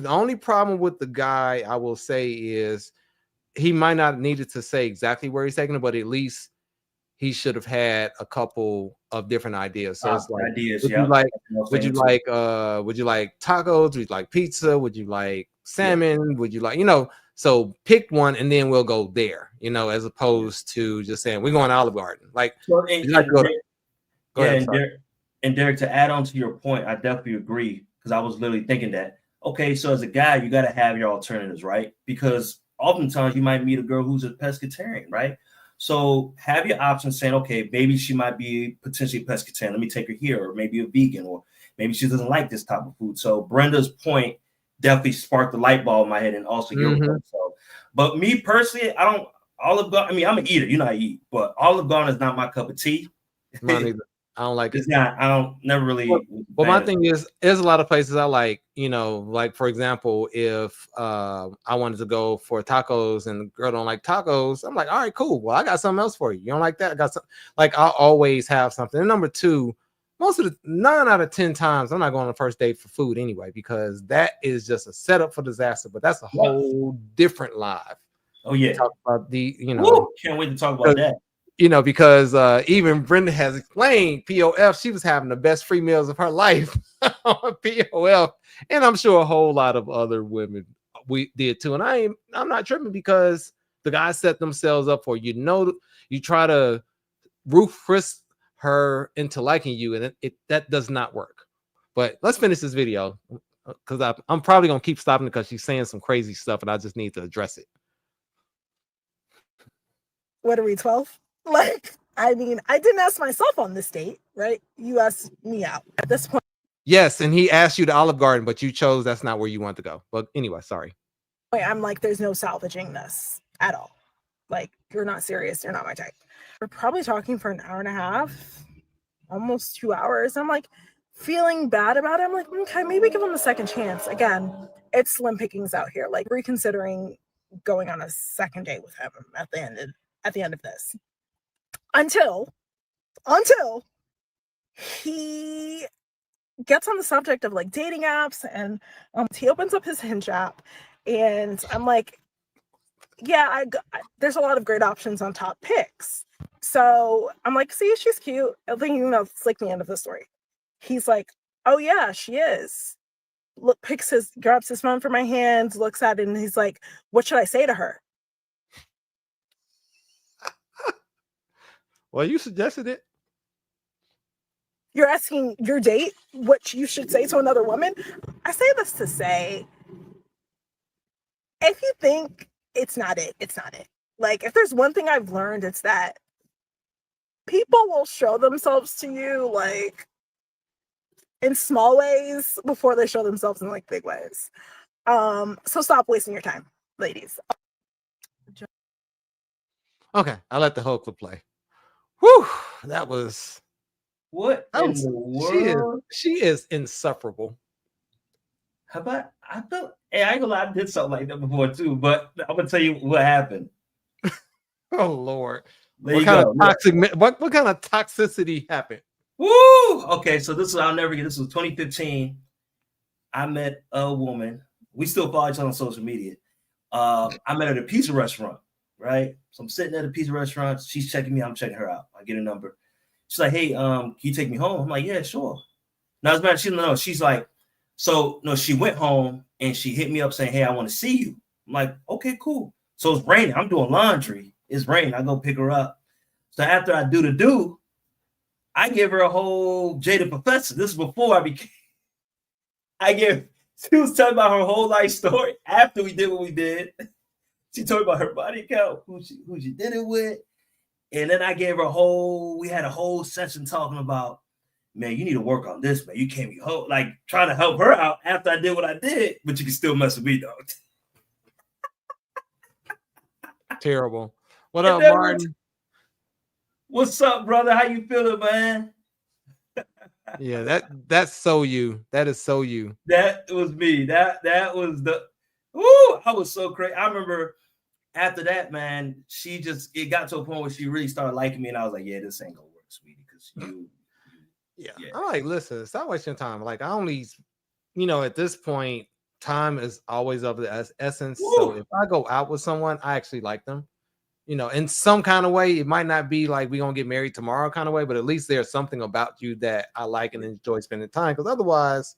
only problem with the guy I will say is he might not needed to say exactly where he's taking it, but at least he should have had a couple of different ideas. So it's like, ideas, would yeah. you like tacos? Would you like pizza? Would you like salmon? Would you like, so pick one and then we'll go there, as opposed to just saying we're going to Olive Garden. Like, So, go ahead. And Derek, to add on to your point, I definitely agree, because I was literally thinking that, okay, so as a guy, you got to have your alternatives, right? Because oftentimes you might meet a girl who's a pescatarian, right? So have your options saying, okay, maybe she might be potentially pescatarian. Let me take her here, or maybe a vegan, or maybe she doesn't like this type of food. So Brenda's point definitely sparked the light bulb in my head, and also your point. So, but me personally, I don't Olive Garden. I mean, I'm an eater. I eat, but Olive Garden is not my cup of tea. Mine either. I don't like It's it. not. I don't never really. Well, my thing is, there's a lot of places I like. Like for example, if I wanted to go for tacos and the girl don't like tacos, I'm like, all right, cool. Well, I got something else for you. You don't like that? I got some. Like, I'll always have something. And number two, most of the 9 out of 10 times, I'm not going on a first date for food anyway, because that is just a setup for disaster. But that's a whole different live. Oh yeah. Talk about the, Woo! Can't wait to talk about that. Because even Brenda has explained POF, she was having the best free meals of her life on POF, and I'm sure a whole lot of other women we did too. And I'm not tripping, because the guys set themselves up for, you try to roof Chris her into liking you, and that does not work. But let's finish this video, because I'm probably gonna keep stopping because she's saying some crazy stuff, and I just need to address it. What are we, 12? Like, I mean, I didn't ask myself on this date, right? You asked me out at this point. Yes, and he asked you to Olive Garden, but you chose that's not where you want to go. But anyway, sorry. I'm like, there's no salvaging this at all. Like, you're not serious. You're not my type. We're probably talking for an hour and a half, almost 2 hours. I'm like feeling bad about it. I'm like, okay, maybe give him a second chance. Again, it's slim pickings out here. Like, reconsidering going on a second date with him at the end of this. Until he gets on the subject of like dating apps, and he opens up his Hinge app, and I'm like, yeah, there's a lot of great options on top picks. So I'm like, see, she's cute. I think it's like the end of the story. He's like, oh yeah, she is. Grabs his phone from my hands, looks at it, and he's like, what should I say to her? Well, you suggested it. You're asking your date what you should say to another woman? I say this to say, if you think it's not it, it's not it. Like, if there's one thing I've learned, it's that people will show themselves to you, like, in small ways before they show themselves in, like, big ways. So stop wasting your time, ladies. Okay, I'll let the whole clip play. Whew, that was... What in the world? She is insufferable. How about, I ain't gonna lie, I did something like that before too, but I'm gonna tell you what happened. Oh Lord. What kind of toxicity happened? Woo! Okay, so I'll never forget. This was 2015. I met a woman. We still follow each other on social media. I met her at a pizza restaurant, right? So I'm sitting at a pizza restaurant. She's checking me. I'm checking her out. I get a number. She's like, hey, can you take me home? I'm like, yeah, sure. Now, as a matter of fact, she's like, so no, she went home and she hit me up saying, hey, I want to see you. I'm like, okay, cool. So it's raining. I'm doing laundry. It's raining. I go pick her up. So after I do, I give her a whole Jada Professor. This is before she was telling about her whole life story after we did what we did. She told me about her body count, who she did it with. And then I gave her we had a whole session talking about, man, you need to work on this, man. You can't be like trying to help her out after I did what I did, but you can still mess with me, though. Terrible. What up, Martin? What's up, brother? How you feeling, man? Yeah, that's so you. That is so you. That was me. That was I was so crazy. I remember after that, man, it got to a point where she really started liking me, and I was like, yeah, this ain't gonna work, sweetie, because yeah. I'm like, listen, stop wasting time. Like, I only, at this point, time is always of the essence. Woo. So if I go out with someone, I actually like them. You know, in some kind of way. It might not be like we're gonna get married tomorrow kind of way, but at least there's something about you that I like and enjoy spending time. Because otherwise,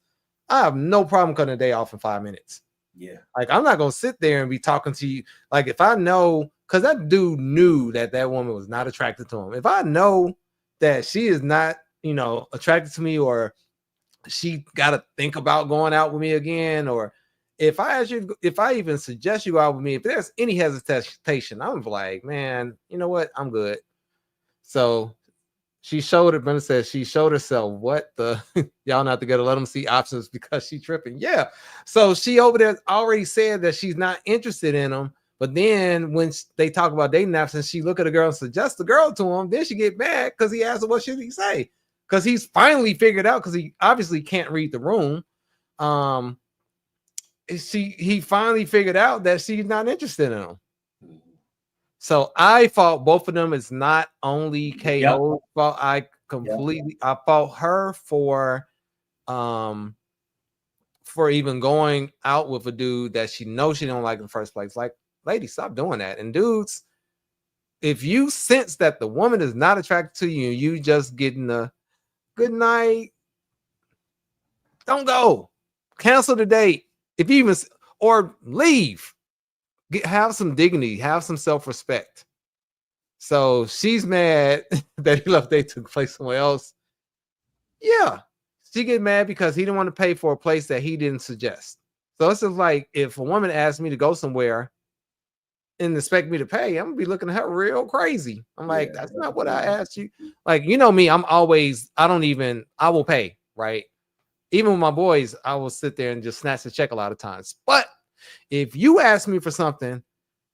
I have no problem cutting a day off in 5 minutes. Yeah. Like, I'm not gonna sit there and be talking to you. Like, if I know, because that dude knew that that woman was not attracted to him. If I know that she is not, you know, attracted to me, or she got to think about going out with me again, or if I ask you, if I even suggest you go out with me, if there's any hesitation, I'm like, man, you know what? I'm good. So she showed it. Brenda says she showed herself. What the y'all not together? Let them see options because she tripping. Yeah. So she over there already said that she's not interested in him. But then when they talk about dating apps and she look at a girl and suggest the girl to him, then she get mad because he asked her what should he say, because he's finally figured out, because he obviously can't read the room. He finally figured out that she's not interested in him. So I fault both of them. It's not only KO's fault. I completely I fault her for even going out with a dude that she knows she don't like in the first place. Like, lady, stop doing that. And dudes, if you sense that the woman is not attracted to you, you just getting a good night, don't go. Cancel the date. If you even, or leave. Have some dignity, have some self-respect. So she's mad that he left, they took place somewhere else. Yeah, she get mad because he didn't want to pay for a place that he didn't suggest. So it's just like, if a woman asks me to go somewhere and expect me to pay, I'm gonna be looking at her real crazy. I'm like, that's not what I asked you. Like, you know me, I will pay, right? Even with my boys, I will sit there and just snatch the check a lot of times. But if you ask me for something,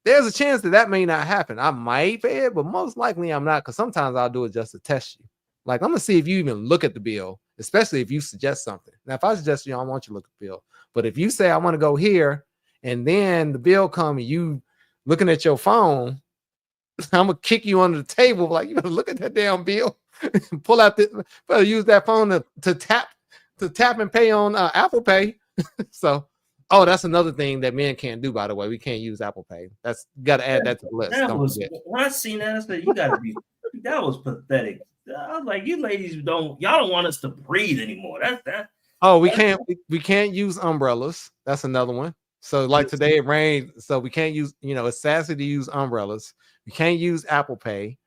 there's a chance that may not happen. I might pay it, but most likely I'm not, because sometimes I'll do it just to test you. Like, I'm gonna see if you even look at the bill, especially if you suggest something. Now, if I suggest you, I want you to look at the bill. But if you say I want to go here, and then the bill come and you looking at your phone, I'm gonna kick you under the table. Like, you better look at that damn bill. Pull out better use that phone to tap and pay on Apple Pay. So, oh, that's another thing that men can't do, by the way. We can't use Apple Pay. That's got to add that to the list. When I seen that, I said, you gotta be that was pathetic. I was like, you ladies y'all don't want us to breathe anymore. That's that. Oh, we can't use umbrellas. That's another one. So, like, today it rained, so we can't use, it's sassy to use umbrellas. We can't use Apple Pay.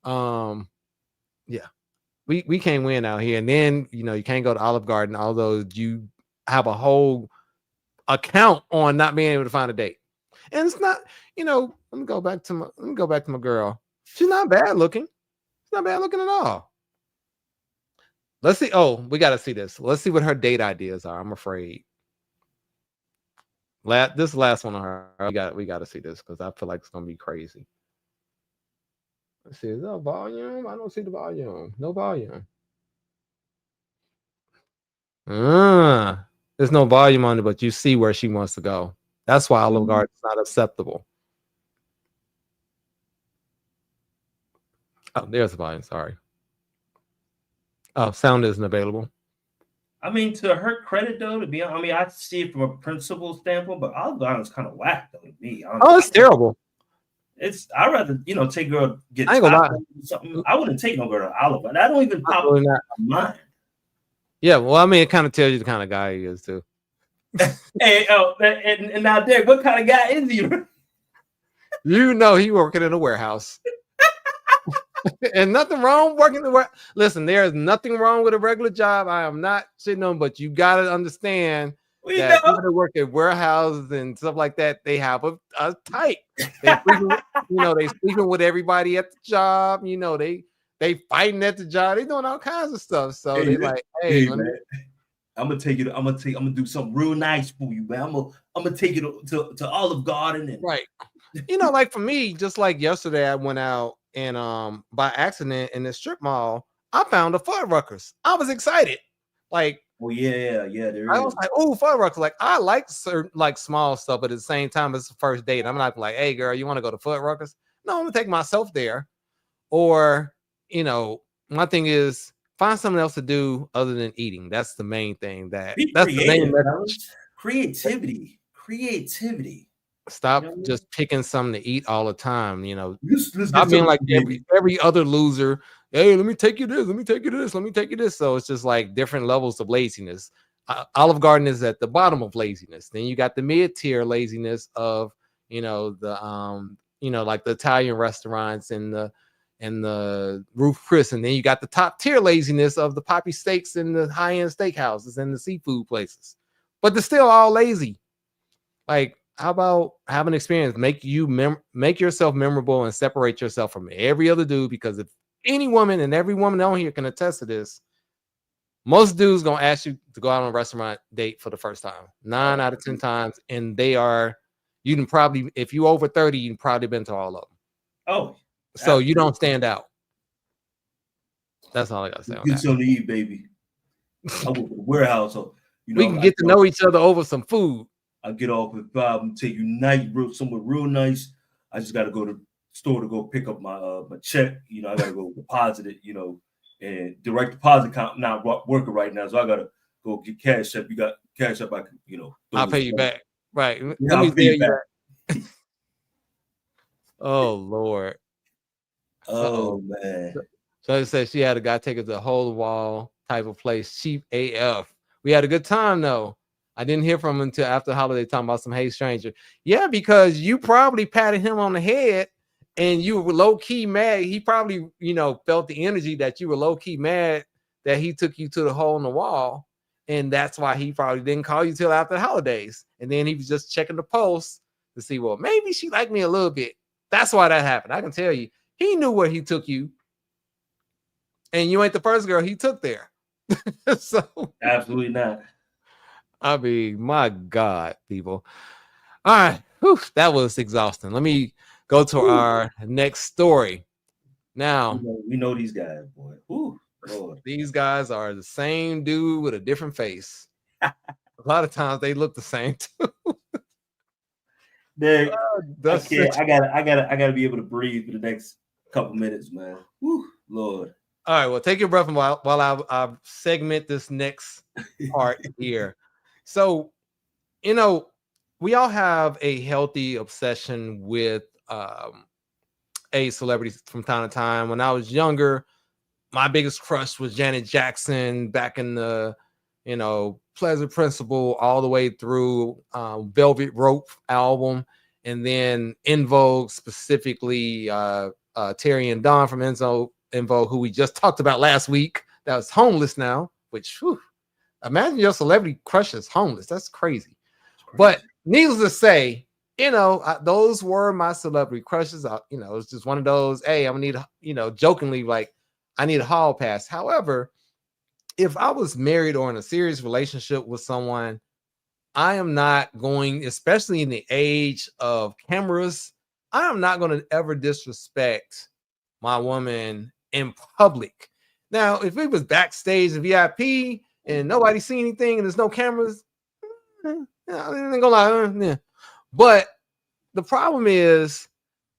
Yeah. We can't win out here. And then, you can't go to Olive Garden, although you have a whole account on not being able to find a date. And it's not, let me go back to my girl. She's not bad looking. She's not bad looking at all. Let's see. Oh, we got to see this. Let's see what her date ideas are. I'm afraid. This last one on her, we got to see this, because I feel like it's gonna be crazy. Let's see. Is there a volume? I don't see the volume. No volume. There's no volume on it, but you see where she wants to go. That's why Olive Garden is not acceptable. Oh, there's the volume. Sorry. Oh, sound isn't available. I mean, to her credit, though, I see it from a principle standpoint, but Olive Garden is kind of whack, though, to me. It's terrible. I'd rather, take girl get something. I wouldn't take no girl to Olive Garden. I don't even pop in my mind. Yeah, well, I mean, it kind of tells you the kind of guy he is, too. Hey, and now, Derek, what kind of guy is he? He working in a warehouse. And nothing wrong working in the warehouse. Listen, there is nothing wrong with a regular job. I am not sitting on, but you got to understand that people that work at warehouses and stuff like that, they have a type. They sleeping with everybody at the job. They fighting at the job. They doing all kinds of stuff. So they like, hey, man. I'm gonna do something real nice for you, man. I'm gonna take you to Olive Garden and right. Like for me, just like yesterday, I went out and by accident in the strip mall, I found a Fuddruckers. I was excited. Like, oh yeah. I was like, oh, Fuddruckers. Like, I like certain small stuff, but at the same time, it's the first date. I'm not like, hey, girl, you want to go to Fuddruckers? No, I'm gonna take myself there. Or, my thing is find something else to do other than eating. That's the main thing. That's the main message. creativity. Stop You know what I mean? just picking something to eat all the time. Let's Stop get being something, like baby. every other loser. Hey, let me take you this. Let me take you this. Let me take you this. So it's just like different levels of laziness. Olive Garden is at the bottom of laziness. Then you got the mid tier laziness of like the Italian restaurants and the Roof Chris, and then you got the top tier laziness of the Poppy Steaks and the high end steakhouses and the seafood places. But they're still all lazy. Like, how about have an experience, make yourself memorable and separate yourself from every other dude? Because if any woman, and every woman on here can attest to this, most dudes gonna ask you to go out on a restaurant date for the first time 9 out of 10 times, and you can probably, if you over 30, you've probably been to all of them. Oh, so you don't stand out. That's all I gotta say on get that. something to eat, baby. I work at the warehouse, so we can get to know each other over some food. I get off at 5 and take you somewhere real nice. I just got to go to the store to go pick up my my check. I got to go deposit it. And direct deposit account not working right now, so I got to go get Cash App. You got Cash App? I can, I'll pay you back. Right? Yeah, Let me I'll pay you back. Oh Lord. Oh man. So it said she had a guy take her to the hole wall type of place, cheap AF. We had a good time though. I didn't hear from him until after the holiday talking about some hey stranger. Yeah, because you probably patted him on the head and you were low-key mad. He probably, felt the energy that you were low-key mad that he took you to the hole in the wall. And that's why he probably didn't call you till after the holidays. And then he was just checking the post to see, well, maybe she liked me a little bit. That's why that happened. I can tell you. He knew where he took you. And you ain't the first girl he took there. So absolutely not. I mean, my God, people. All right. Whew, that was exhausting. Let me go to our next story. Now, we know these guys, boy. Ooh, Lord. These guys are the same dude with a different face. A lot of times they look the same too. Dang, I gotta be able to breathe for the next couple minutes, man. Whew, Lord. All right, well, take your breath while I segment this next part here. So, we all have a healthy obsession with a celebrity from time to time. When I was younger, my biggest crush was Janet Jackson back in the, Pleasure Principle all the way through Velvet Rope album. And then In Vogue, specifically Terry and Dawn from In Vogue, who we just talked about last week, that was homeless now, which, whew, imagine your celebrity crush is homeless. That's crazy. But needless to say, those were my celebrity crushes. It's just one of those, hey, I'm gonna need, jokingly, like, I need a hall pass. However, if I was married or in a serious relationship with someone, I am not going, especially in the age of cameras, I am not going to ever disrespect my woman in public. Now, if it was backstage and VIP and nobody see anything and there's no cameras, I ain't gonna lie. But the problem is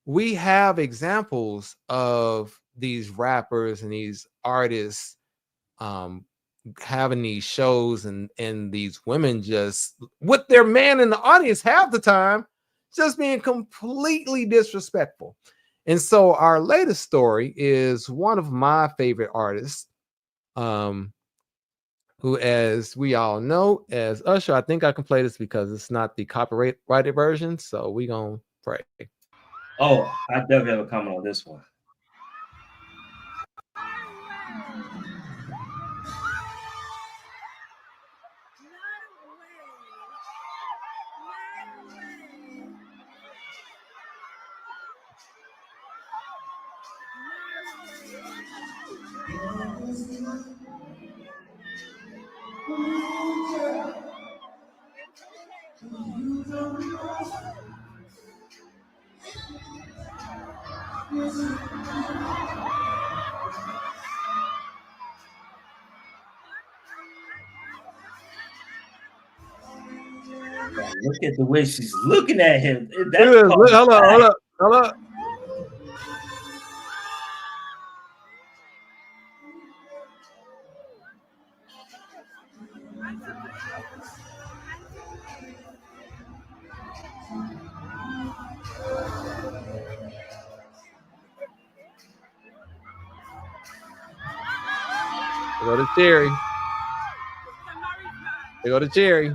we have examples of these rappers and these artists having these shows and these women just with their man in the audience half the time just being completely disrespectful. And so our latest story is one of my favorite artists, who, as we all know, as Usher. I think I can play this because it's not the copyrighted version, so we gonna pray. Oh, I definitely have a comment on this one. Look at the way she's looking at him. Hold up. go to Cherry. They go to Cherry.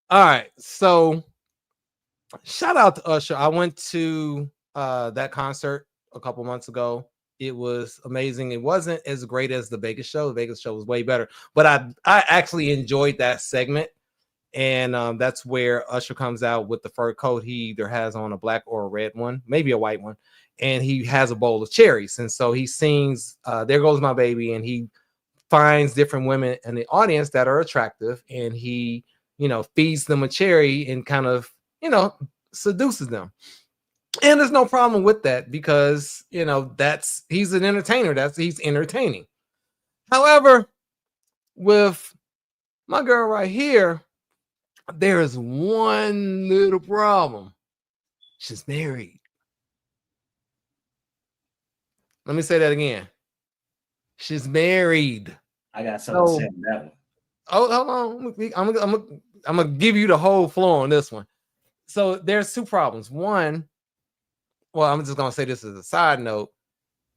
All right, so shout out to Usher. I went to that concert a couple months ago. It was amazing. It wasn't as great as the Vegas show. The Vegas show was way better, but I actually enjoyed that segment. And that's where Usher comes out with the fur coat. He either has on a black or a red one, maybe a white one, and he has a bowl of cherries. And so he sings "There Goes My Baby," and he finds different women in the audience that are attractive, and he, feeds them a cherry and kind of, seduces them. And there's no problem with that because, he's an entertainer. He's entertaining. However, with my girl right here, there is one little problem. She's married. Let me say that again. She's married. I got something to say on that one. Oh, hold on. I'm gonna give you the whole floor on this one. So there's two problems. One, well, I'm just gonna say this as a side note.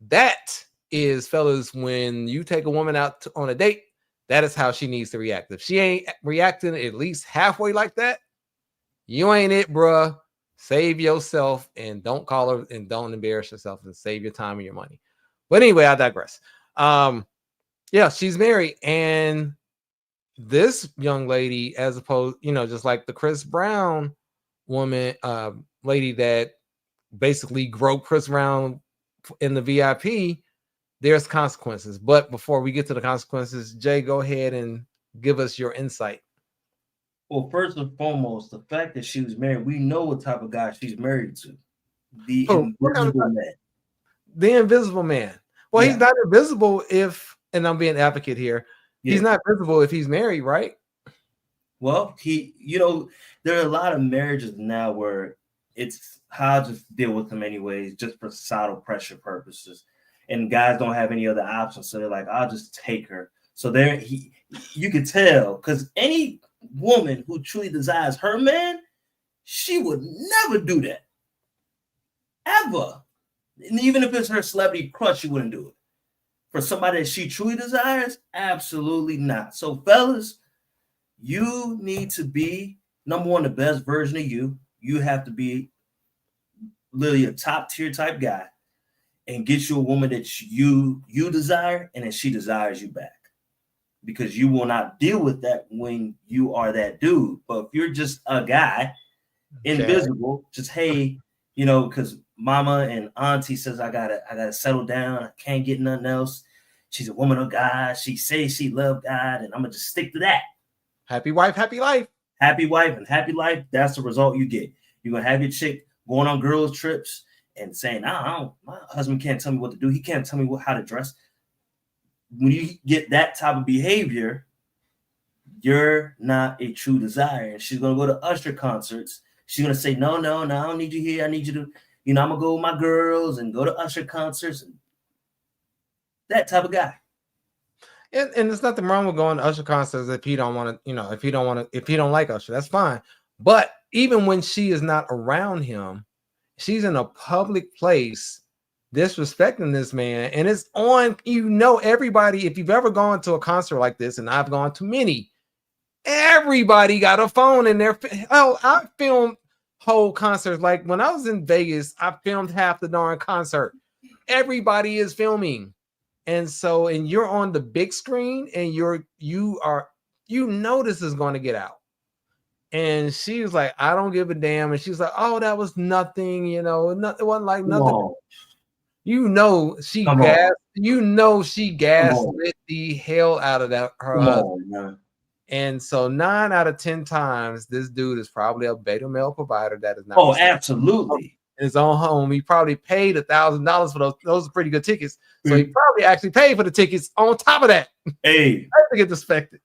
That is, fellas, when you take a woman out on a date, that is how she needs to react. If she ain't reacting at least halfway like that, you ain't it, bruh. Save yourself and don't call her and don't embarrass yourself and save your time and your money. But anyway, I digress. Yeah, she's married, and this young lady, as opposed, just like the Chris Brown woman, lady that basically groped Chris Brown in the VIP, there's consequences. But before we get to the consequences, Jay, go ahead and give us your insight. Well, first and foremost, the fact that she was married, we know what type of guy she's married to. The invisible man. The invisible man. Well, he's not invisible if, and I'm being advocate here, he's not visible if he's married, right? Well, there are a lot of marriages now where it's how I just deal with them anyways, just for societal pressure purposes. And guys don't have any other options. So they're like, I'll just take her. So you could tell, because any woman who truly desires her man, she would never do that. Ever. And even if it's her celebrity crush, she wouldn't do it. For somebody that she truly desires, absolutely not. So, fellas, you need to be, number one, the best version of you. You have to be literally a top tier type guy and get you a woman that you desire and that she desires you back. Because you will not deal with that when you are that dude. But if you're just a guy, invisible, just, hey, because mama and auntie says I gotta settle down, I can't get nothing else. She's a woman of God. She says she loves God, and I'm gonna just stick to that. Happy wife, happy life. Happy wife and happy life. That's the result you get. You're gonna have your chick going on girls' trips and saying, my husband can't tell me what to do. He can't tell me how to dress. When you get that type of behavior, you're not a true desire. And she's gonna go to Usher concerts. She's gonna say, no, I don't need you here. I need you to, I'm gonna go with my girls and go to Usher concerts. And that type of guy. And there's nothing wrong with going to Usher concerts if you don't want to, if you don't like Usher, that's fine. But even when she is not around him, she's in a public place disrespecting this man, and it's on, everybody. If you've ever gone to a concert like this, and I've gone to many, everybody got a phone in their. Oh, I filmed whole concerts. Like when I was in Vegas, I filmed half the darn concert. Everybody is filming, and you're on the big screen, and this is going to get out. And she was like, I don't give a damn. And she was like, oh, that was nothing. It wasn't like nothing. She gassed. She gassed the hell out of that her husband. And so 9 out of 10 times, this dude is probably a beta male provider that is not. Oh, absolutely. His own home. He probably paid $1,000 for those. Those are pretty good tickets. So he probably actually paid for the tickets on top of that. Hey, to get respected.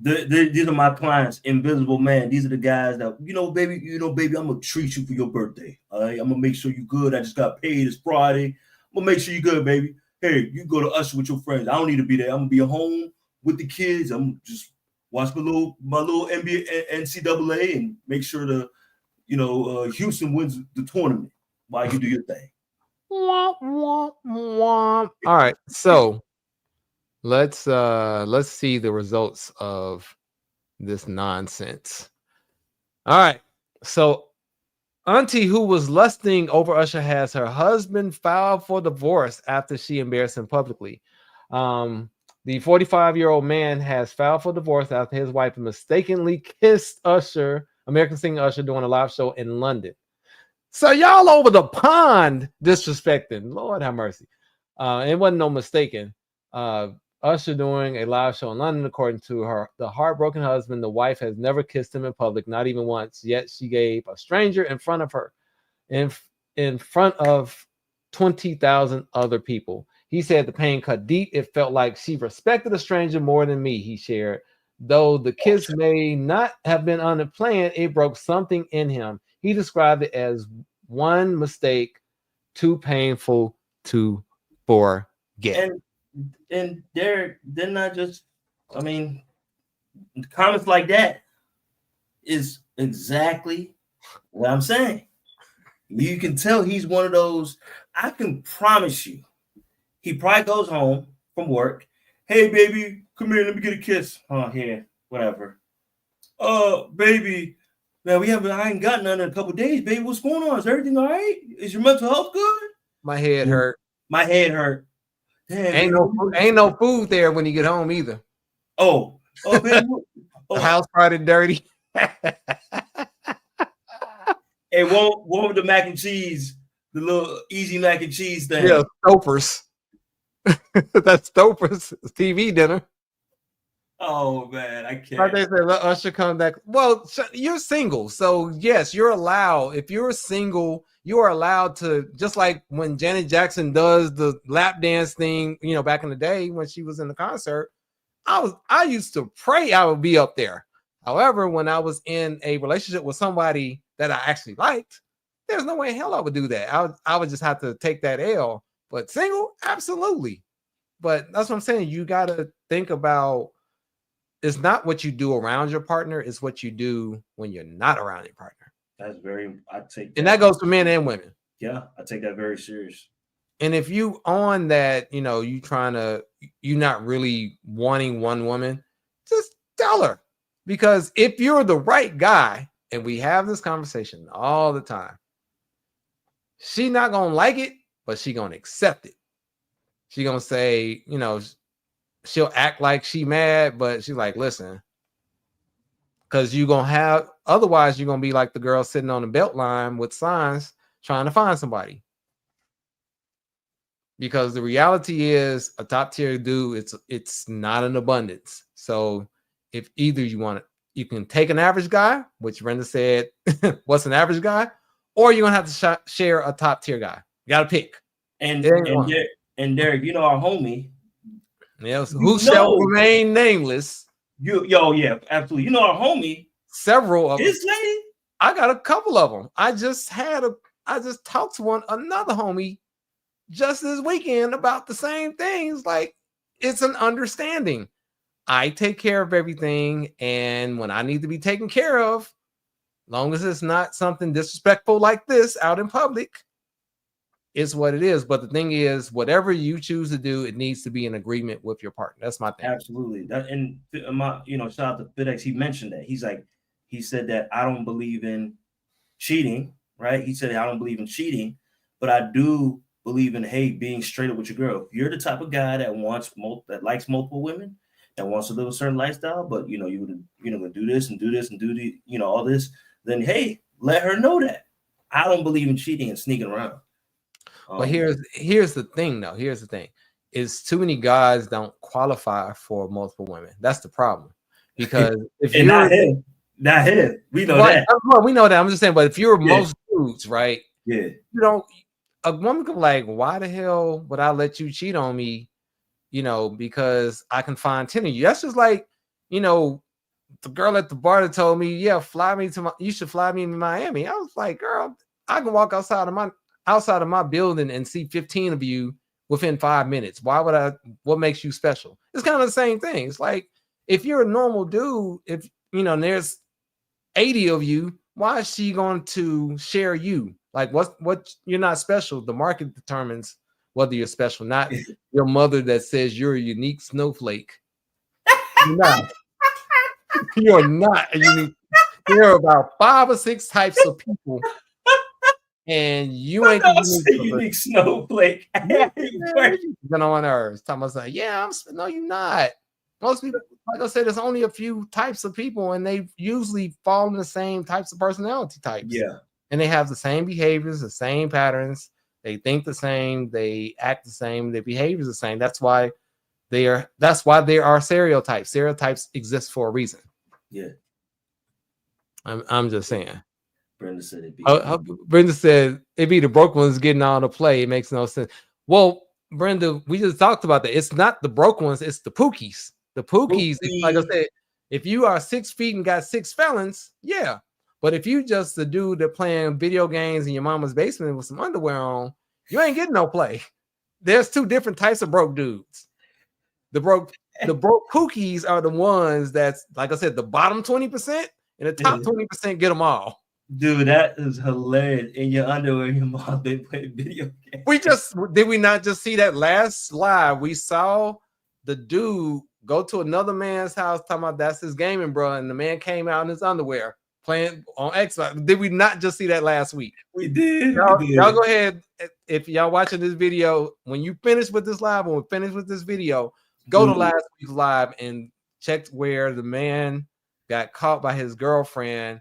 These are my clients, invisible man. These are the guys that, baby, I'm gonna treat you for your birthday. All right, I'm gonna make sure you good. I just got paid. It's Friday. I'm gonna make sure you good, baby. Hey, you go to Usher with your friends. I don't need to be there. I'm gonna be at home with the kids. I'm just watch my little NBA NCAA and make sure Houston wins the tournament while you do your thing. Womp, womp, womp. All right, so let's see the results of this nonsense. All right, so Auntie, who was lusting over Usher, has her husband filed for divorce after she embarrassed him publicly. The 45-year-old man has filed for divorce after his wife mistakenly kissed Usher, American singer Usher, during a live show in London. So y'all over the pond disrespecting. Lord have mercy. It wasn't no mistaken. Usher doing a live show in London, according to the heartbroken husband. The wife has never kissed him in public, not even once. Yet she gave a stranger in front of her, in front of 20,000 other people. He said the pain cut deep. It felt like she respected a stranger more than me, he shared. Though the kiss may not have been unplanned, it broke something in him. He described it as one mistake too painful to forget. And they're not just, comments like that is exactly what I'm saying. You can tell he's one of those. I can promise you, he probably goes home from work. Hey, baby, come here. Let me get a kiss. Oh, here, whatever. Baby, man, I ain't got none in a couple days, baby. What's going on? Is everything all right? Is your mental health good? My head hurt. My head hurt. Damn, ain't no food there when you get home either. Oh, baby. The house party dirty. Hey, what with the mac and cheese? The little easy mac and cheese thing. Yeah, Stouffer's. That's Stouffer's TV dinner. Oh man, I can't. Like they said, let Usher come back. Well, you're single, so yes, you're allowed. If you're single, you are allowed to. Just like when Janet Jackson does the lap dance thing, back in the day when she was in the concert, I used to pray I would be up there. However, when I was in a relationship with somebody that I actually liked, there's no way in hell I would do that. I would just have to take that L. But single, absolutely. But that's what I'm saying. You got to think about. It's not what you do around your partner, it's what you do when you're not around your partner. That's and that goes for men and women. Yeah, I take that very serious. And if you on that, you're not really wanting one woman, just tell her. Because if you're the right guy, and we have this conversation all the time, she's not gonna like it, but she's gonna accept it. She's gonna say, she'll act like she mad, but she's like, listen, because otherwise you're going to be like the girl sitting on the belt line with signs trying to find somebody. Because the reality is a top tier dude, it's not an abundance. So if either you can take an average guy, which Brenda said, what's an average guy? Or you're going to have to share a top tier guy. You got to pick. And Derek, our homie, yes, who shall remain nameless. Yeah, absolutely. Our homie. Several of his lady. I got a couple of them. I just talked to another homie just this weekend about the same things. Like, it's an understanding. I take care of everything, and when I need to be taken care of, long as it's not something disrespectful like this out in public, it's what it is. But the thing is, whatever you choose to do, it needs to be in agreement with your partner. That's my thing. Absolutely. Shout out to FedEx. He mentioned that. He said that I don't believe in cheating, right? He said I don't believe in cheating, but I do believe in being straight up with your girl. If you're the type of guy that likes multiple women, that wants to live a certain lifestyle, but you're gonna do this and do this and do the all this, then let her know that I don't believe in cheating and sneaking around. But here's the thing, though. Here's the thing: is too many guys don't qualify for multiple women. That's the problem. Because if you're not him, we know that. Well, we know that. I'm just saying. But if you're most dudes, right? Yeah. A woman could be like, why the hell would I let you cheat on me? Because I can find 10 of you. That's just like, the girl at the bar that told me, yeah, you should fly me to Miami. I was like, girl, I can walk outside of my building and see 15 of you within 5 minutes. What makes you special? It's kind of the same thing. It's like, if you're a normal dude, if and there's 80 of you, why is she going to share you? Like, what you're not special. The market determines whether you're special, not your mother that says you're a unique snowflake. You're not. You're not a unique. There are about 5 or 6 types of people, and you ain't the unique snowflake. Been on Earth. Talking about like, yeah, no, you're not. Most people, like I said, there's only a few types of people, and they usually fall in the same types of personality types. Yeah, and they have the same behaviors, the same patterns. They think the same. They act the same. Their behaviors the same. That's why there are stereotypes. Stereotypes exist for a reason. Yeah. I'm just saying. Brenda said it be. Brenda said it be the broke ones getting all the play. It makes no sense. Well, Brenda, we just talked about that. It's not the broke ones. It's the pookies. The pookies, like I said, if you are 6 feet and got 6 felons, yeah. But if you just the dude that playing video games in your mama's basement with some underwear on, you ain't getting no play. There's 2 different types of broke dudes. The broke pookies are the ones that's, like I said, the bottom 20%, and the top 20% get them all. Dude, that is hilarious. In your underwear, your mom been playing video games. Did we not just see that last live? We saw the dude go to another man's house talking about that's his gaming bro, and the man came out in his underwear playing on Xbox. Did we not just see that last week? We did. Y'all go ahead. If y'all watching this video, when you finish with this live, when we finish with this video, go to last week's live and check where the man got caught by his girlfriend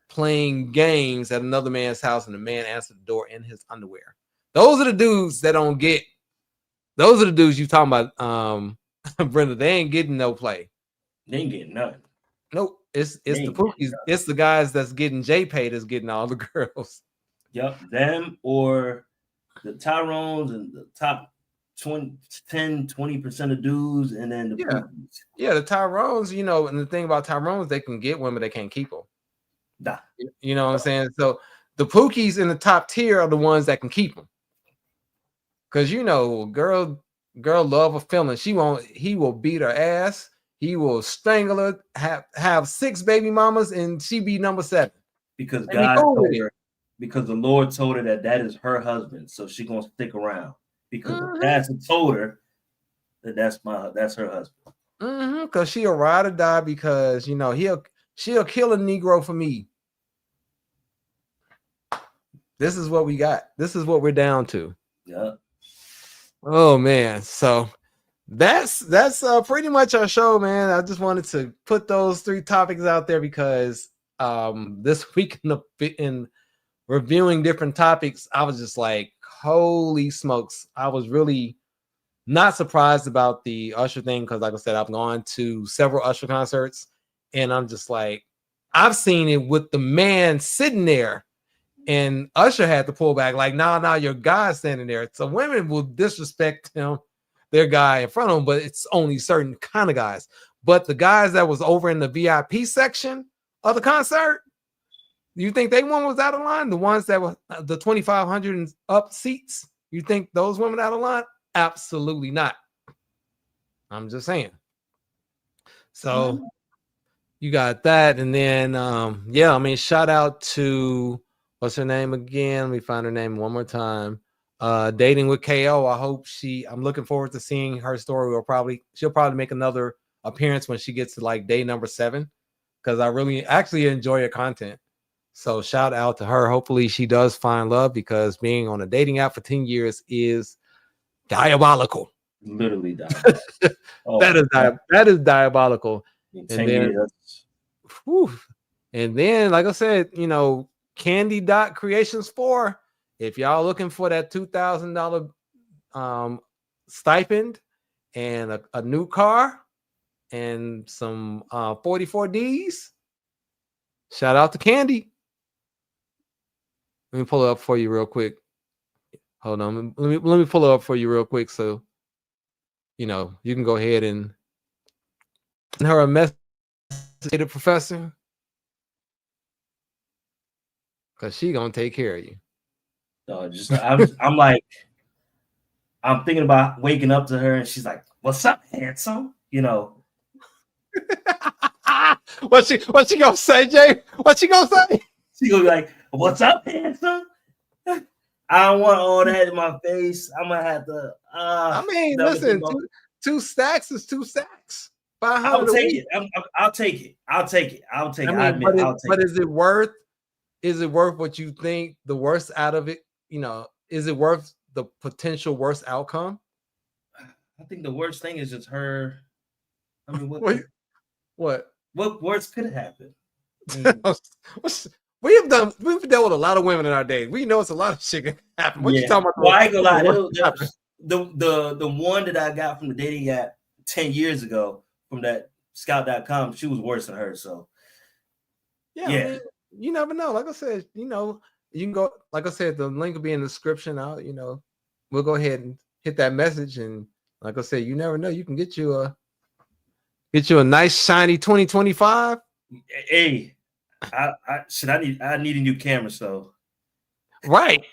playing games at another man's house, and the man answered the door in his underwear. Those are the dudes that don't get. Those are the dudes you talking about, Brenda. They ain't getting no play. They ain't getting none. Nope. It's the pookies. It's the guys that's getting J-Pay that's getting all the girls. Yep, them or the Tyrones and the top 10-20% of dudes, and then the pookies. Yeah, the Tyrones, and the thing about Tyrones, they can get women, they can't keep them. Nah. You know what I'm saying? So the pookies in the top tier are the ones that can keep them. Because girl love a feeling. He will beat her ass. He will strangle her, have 6 baby mamas, and she be number 7. Because God told her, because the Lord told her that is her husband, so she gonna stick around. Because the pastor told her that's her husband. Because she'll ride or die, because she'll kill a Negro for me. This is what we got. This is what we're down to. Yeah. Oh man. So that's pretty much our show, man. I just wanted to put those 3 topics out there because this week in reviewing different topics, I was just like, holy smokes. I was really not surprised about the Usher thing because, like I said, I've gone to several Usher concerts, and I'm just like, I've seen it with the man sitting there, and Usher had to pull back, like, nah, your guy's standing there. So women will disrespect their guy in front of them, but it's only certain kind of guys. But the guys that was over in the VIP section of the concert, you think they one was out of line? The ones that were the 2,500 and up seats, you think those women out of line? Absolutely not. I'm just saying. So you got that, and then shout out to what's her name again? Let me find her name one more time. Dating with KO. I'm looking forward to seeing her story. She'll probably make another appearance when she gets to like day number 7, because I really actually enjoy her content. So shout out to her. Hopefully she does find love, because being on a dating app for 10 years is diabolical. Literally diabolical. That is diabolical. And then, like I said, Candy Dot Creations 4. If y'all looking for that $2,000 stipend and a new car and some 44Ds, shout out to Candy. Let me pull it up for you real quick. Hold on. Let me pull it up for you real quick, so you can go ahead and send her a message the professor, because she gonna take care of you. No, just I'm like, I'm thinking about waking up to her, and she's like, "What's up, handsome?" You know. What she gonna say, Jay? What she gonna say? She gonna be like, "What's up, handsome?" I don't want all that in my face. I'm gonna have to. I mean, listen, two stacks is 2 stacks. 500 I'll a take week. it. I'll take it. I'll take it. I'll take I it. mean, I admit, I'll take but it. is it worth? Is it worth what you think the worst out of it? You know, is it worth the potential worst outcome? I think the worst thing is just her. I mean, What? What worse could happen? I mean, we've dealt with a lot of women in our day. We know it's a lot of shit can happen. What you talking about? Well, I ain't gonna lie. The one that I got from the dating app 10 years ago from that scout.com, she was worse than her. So yeah. I mean, you never know. Like I said, you know, you can go, like I said, the link will be in the description. You know, we'll go ahead and hit that message. And like I said, you never know. You can get you a nice shiny 2025. Hey, I need a new camera, so right.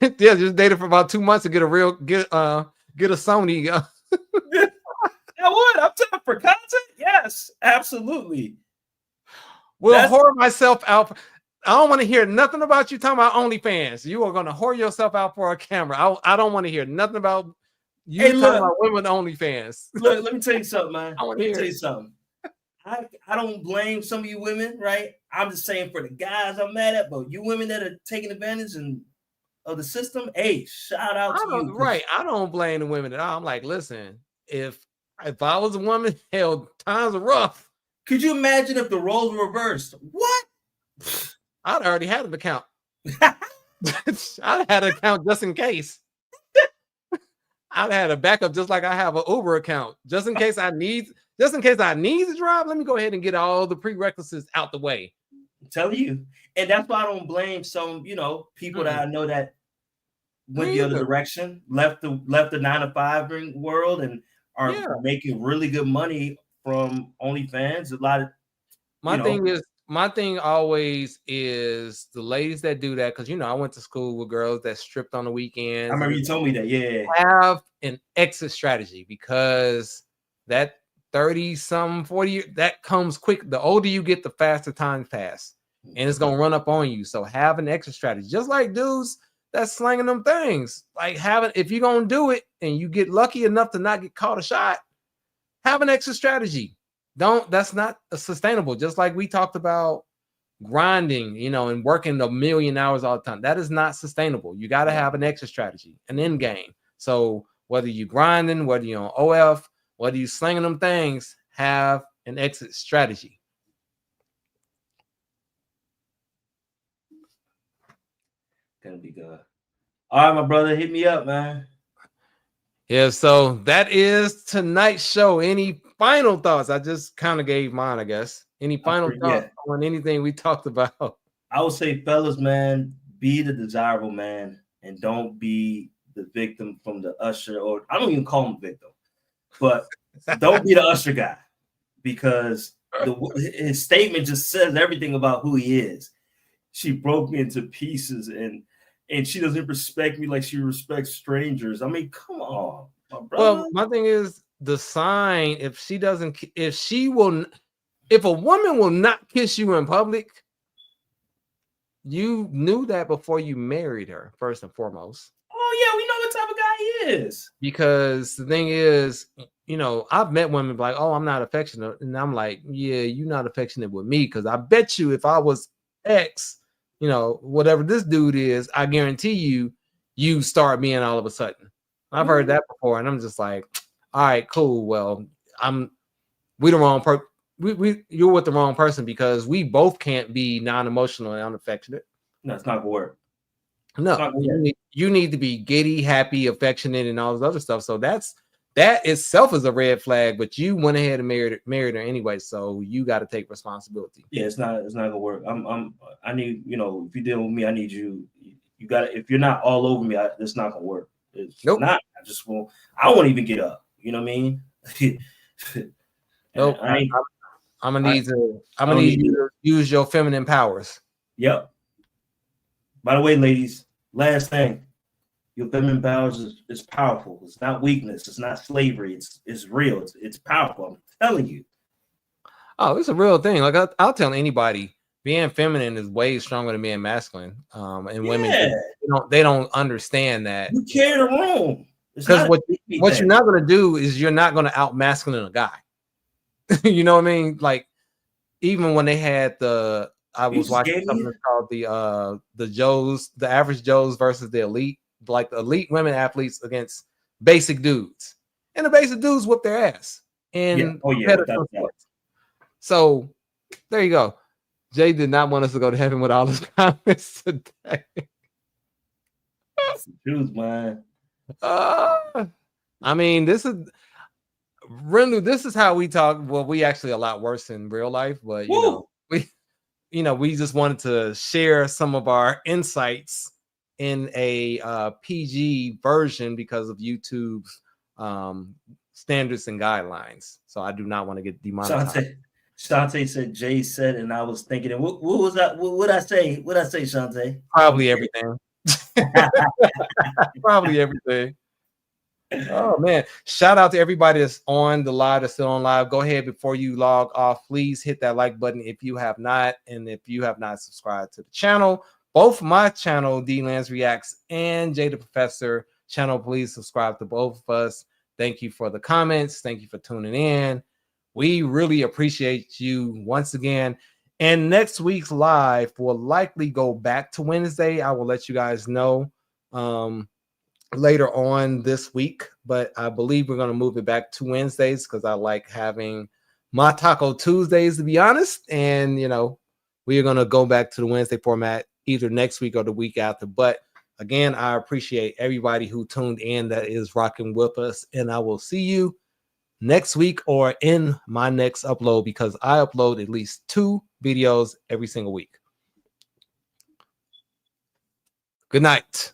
Yeah, just dated for about 2 months to get a Sony. I would. I'm talking for content. Yes, absolutely. Will whore myself out. I don't want to hear nothing about you talking about OnlyFans. You are going to whore yourself out for a camera. I don't want to hear nothing about you talking about women OnlyFans. Look, let me tell you something, man. Let me tell you something. I don't blame some of you women, right? I'm just saying for the guys I'm mad at, but you women that are taking advantage of the system, hey, shout out to you. Right. I don't blame the women at all. I'm like, listen, if I was a woman, hell, times are rough. Could you imagine if the roles were reversed? What? I'd already had an account. I'd had an account just in case. I'd had a backup just like I have an Uber account. Just in case I need to drive, let me go ahead and get all the prerequisites out the way. I'm telling you. And that's why I don't blame some, people that I know that went the other direction, left the 9-to-5 world and are making really good money from OnlyFans. A lot of my thing always is the ladies that do that, because I went to school with girls that stripped on the weekends. I remember you told me that. Yeah. Have an exit strategy, because that 30-something, 40, that comes quick. The older you get, the faster time pass. And it's gonna run up on you. So have an exit strategy. Just like dudes that's slanging them things. Like if you're gonna do it and you get lucky enough to not get caught a shot, have an exit strategy. That's not sustainable. Just like we talked about grinding, and working 1,000,000 hours all the time. That is not sustainable. You got to have an exit strategy, an end game. So whether you're grinding, whether you're on OF, whether you're slinging them things, have an exit strategy. Gonna be good. All right, my brother, hit me up, man. Yeah, so that is tonight's show. Any final thoughts? I just kind of gave mine, I guess. Any final thoughts on anything we talked about? I would say, fellas, man, be the desirable man and don't be the victim from the Usher, or I don't even call him victim, but don't be the Usher guy, because his statement just says everything about who he is. She broke me into pieces and she doesn't respect me like she respects strangers. I mean, come on, my brother. Well, my thing is the sign. If a woman will not kiss you in public, you knew that before you married her, first and foremost. Oh yeah, we know what type of guy he is. Because the thing is, I've met women like, oh, I'm not affectionate. And I'm like, yeah, you're not affectionate with me. Because I bet you if I was X, whatever this dude is, I guarantee you start being all of a sudden. I've heard that before, and I'm just like, all right, cool. Well, you're with the wrong person, because we both can't be non-emotional and unaffectionate. No, it's not gonna work. No, you need to be giddy, happy, affectionate, and all this other stuff. So that itself is a red flag. But you went ahead and married her anyway, so you got to take responsibility. Yeah, it's not gonna work. I need, if you're dealing with me, I need you. You got to. If you're not all over me, it's not gonna work. It's not. I just won't. I won't even get up. You know what I mean? Nope. I'm gonna need you to use your feminine powers. Yep. By the way, ladies, last thing, your feminine powers is powerful. It's not weakness. It's not slavery. It's real. It's powerful. I'm telling you. Oh, it's a real thing. Like I'll tell anybody, being feminine is way stronger than being masculine. And women they don't understand that. You carry the room. Because what you're not gonna do is you're not gonna out masculine a guy. You know what I mean? Like even when they had I was watching something called the average Joes versus the elite, like the elite women athletes against basic dudes, and the basic dudes whoop their ass. And so there you go. Jay did not want us to go to heaven with all his comments today. That's the truth, man. I mean, this is how we talk. Well, we actually a lot worse in real life, but we just wanted to share some of our insights in a PG version because of YouTube's standards and guidelines. So I do not want to get demonetized. Shantae said Jay said, and I was thinking, and what was that? What I say? What I say, Shantae? Probably everything. Probably everything. Oh man, shout out to everybody that's on the live, that's still on live. Go ahead before you log off, please hit that like button if you have not, and if you have not subscribed to the channel, both my channel Delinz Reacts and Jay the Professor channel, please subscribe to both of us. Thank you for the comments, thank you for tuning in. We really appreciate you once again. And next week's live will likely go back to Wednesday. I will let you guys know later on this week, but I believe we're going to move it back to Wednesdays because I like having my Taco Tuesdays, to be honest. And, we are going to go back to the Wednesday format either next week or the week after. But again, I appreciate everybody who tuned in that is rocking with us. And I will see you next week or in my next upload because I upload at least 2 videos every single week. Good night.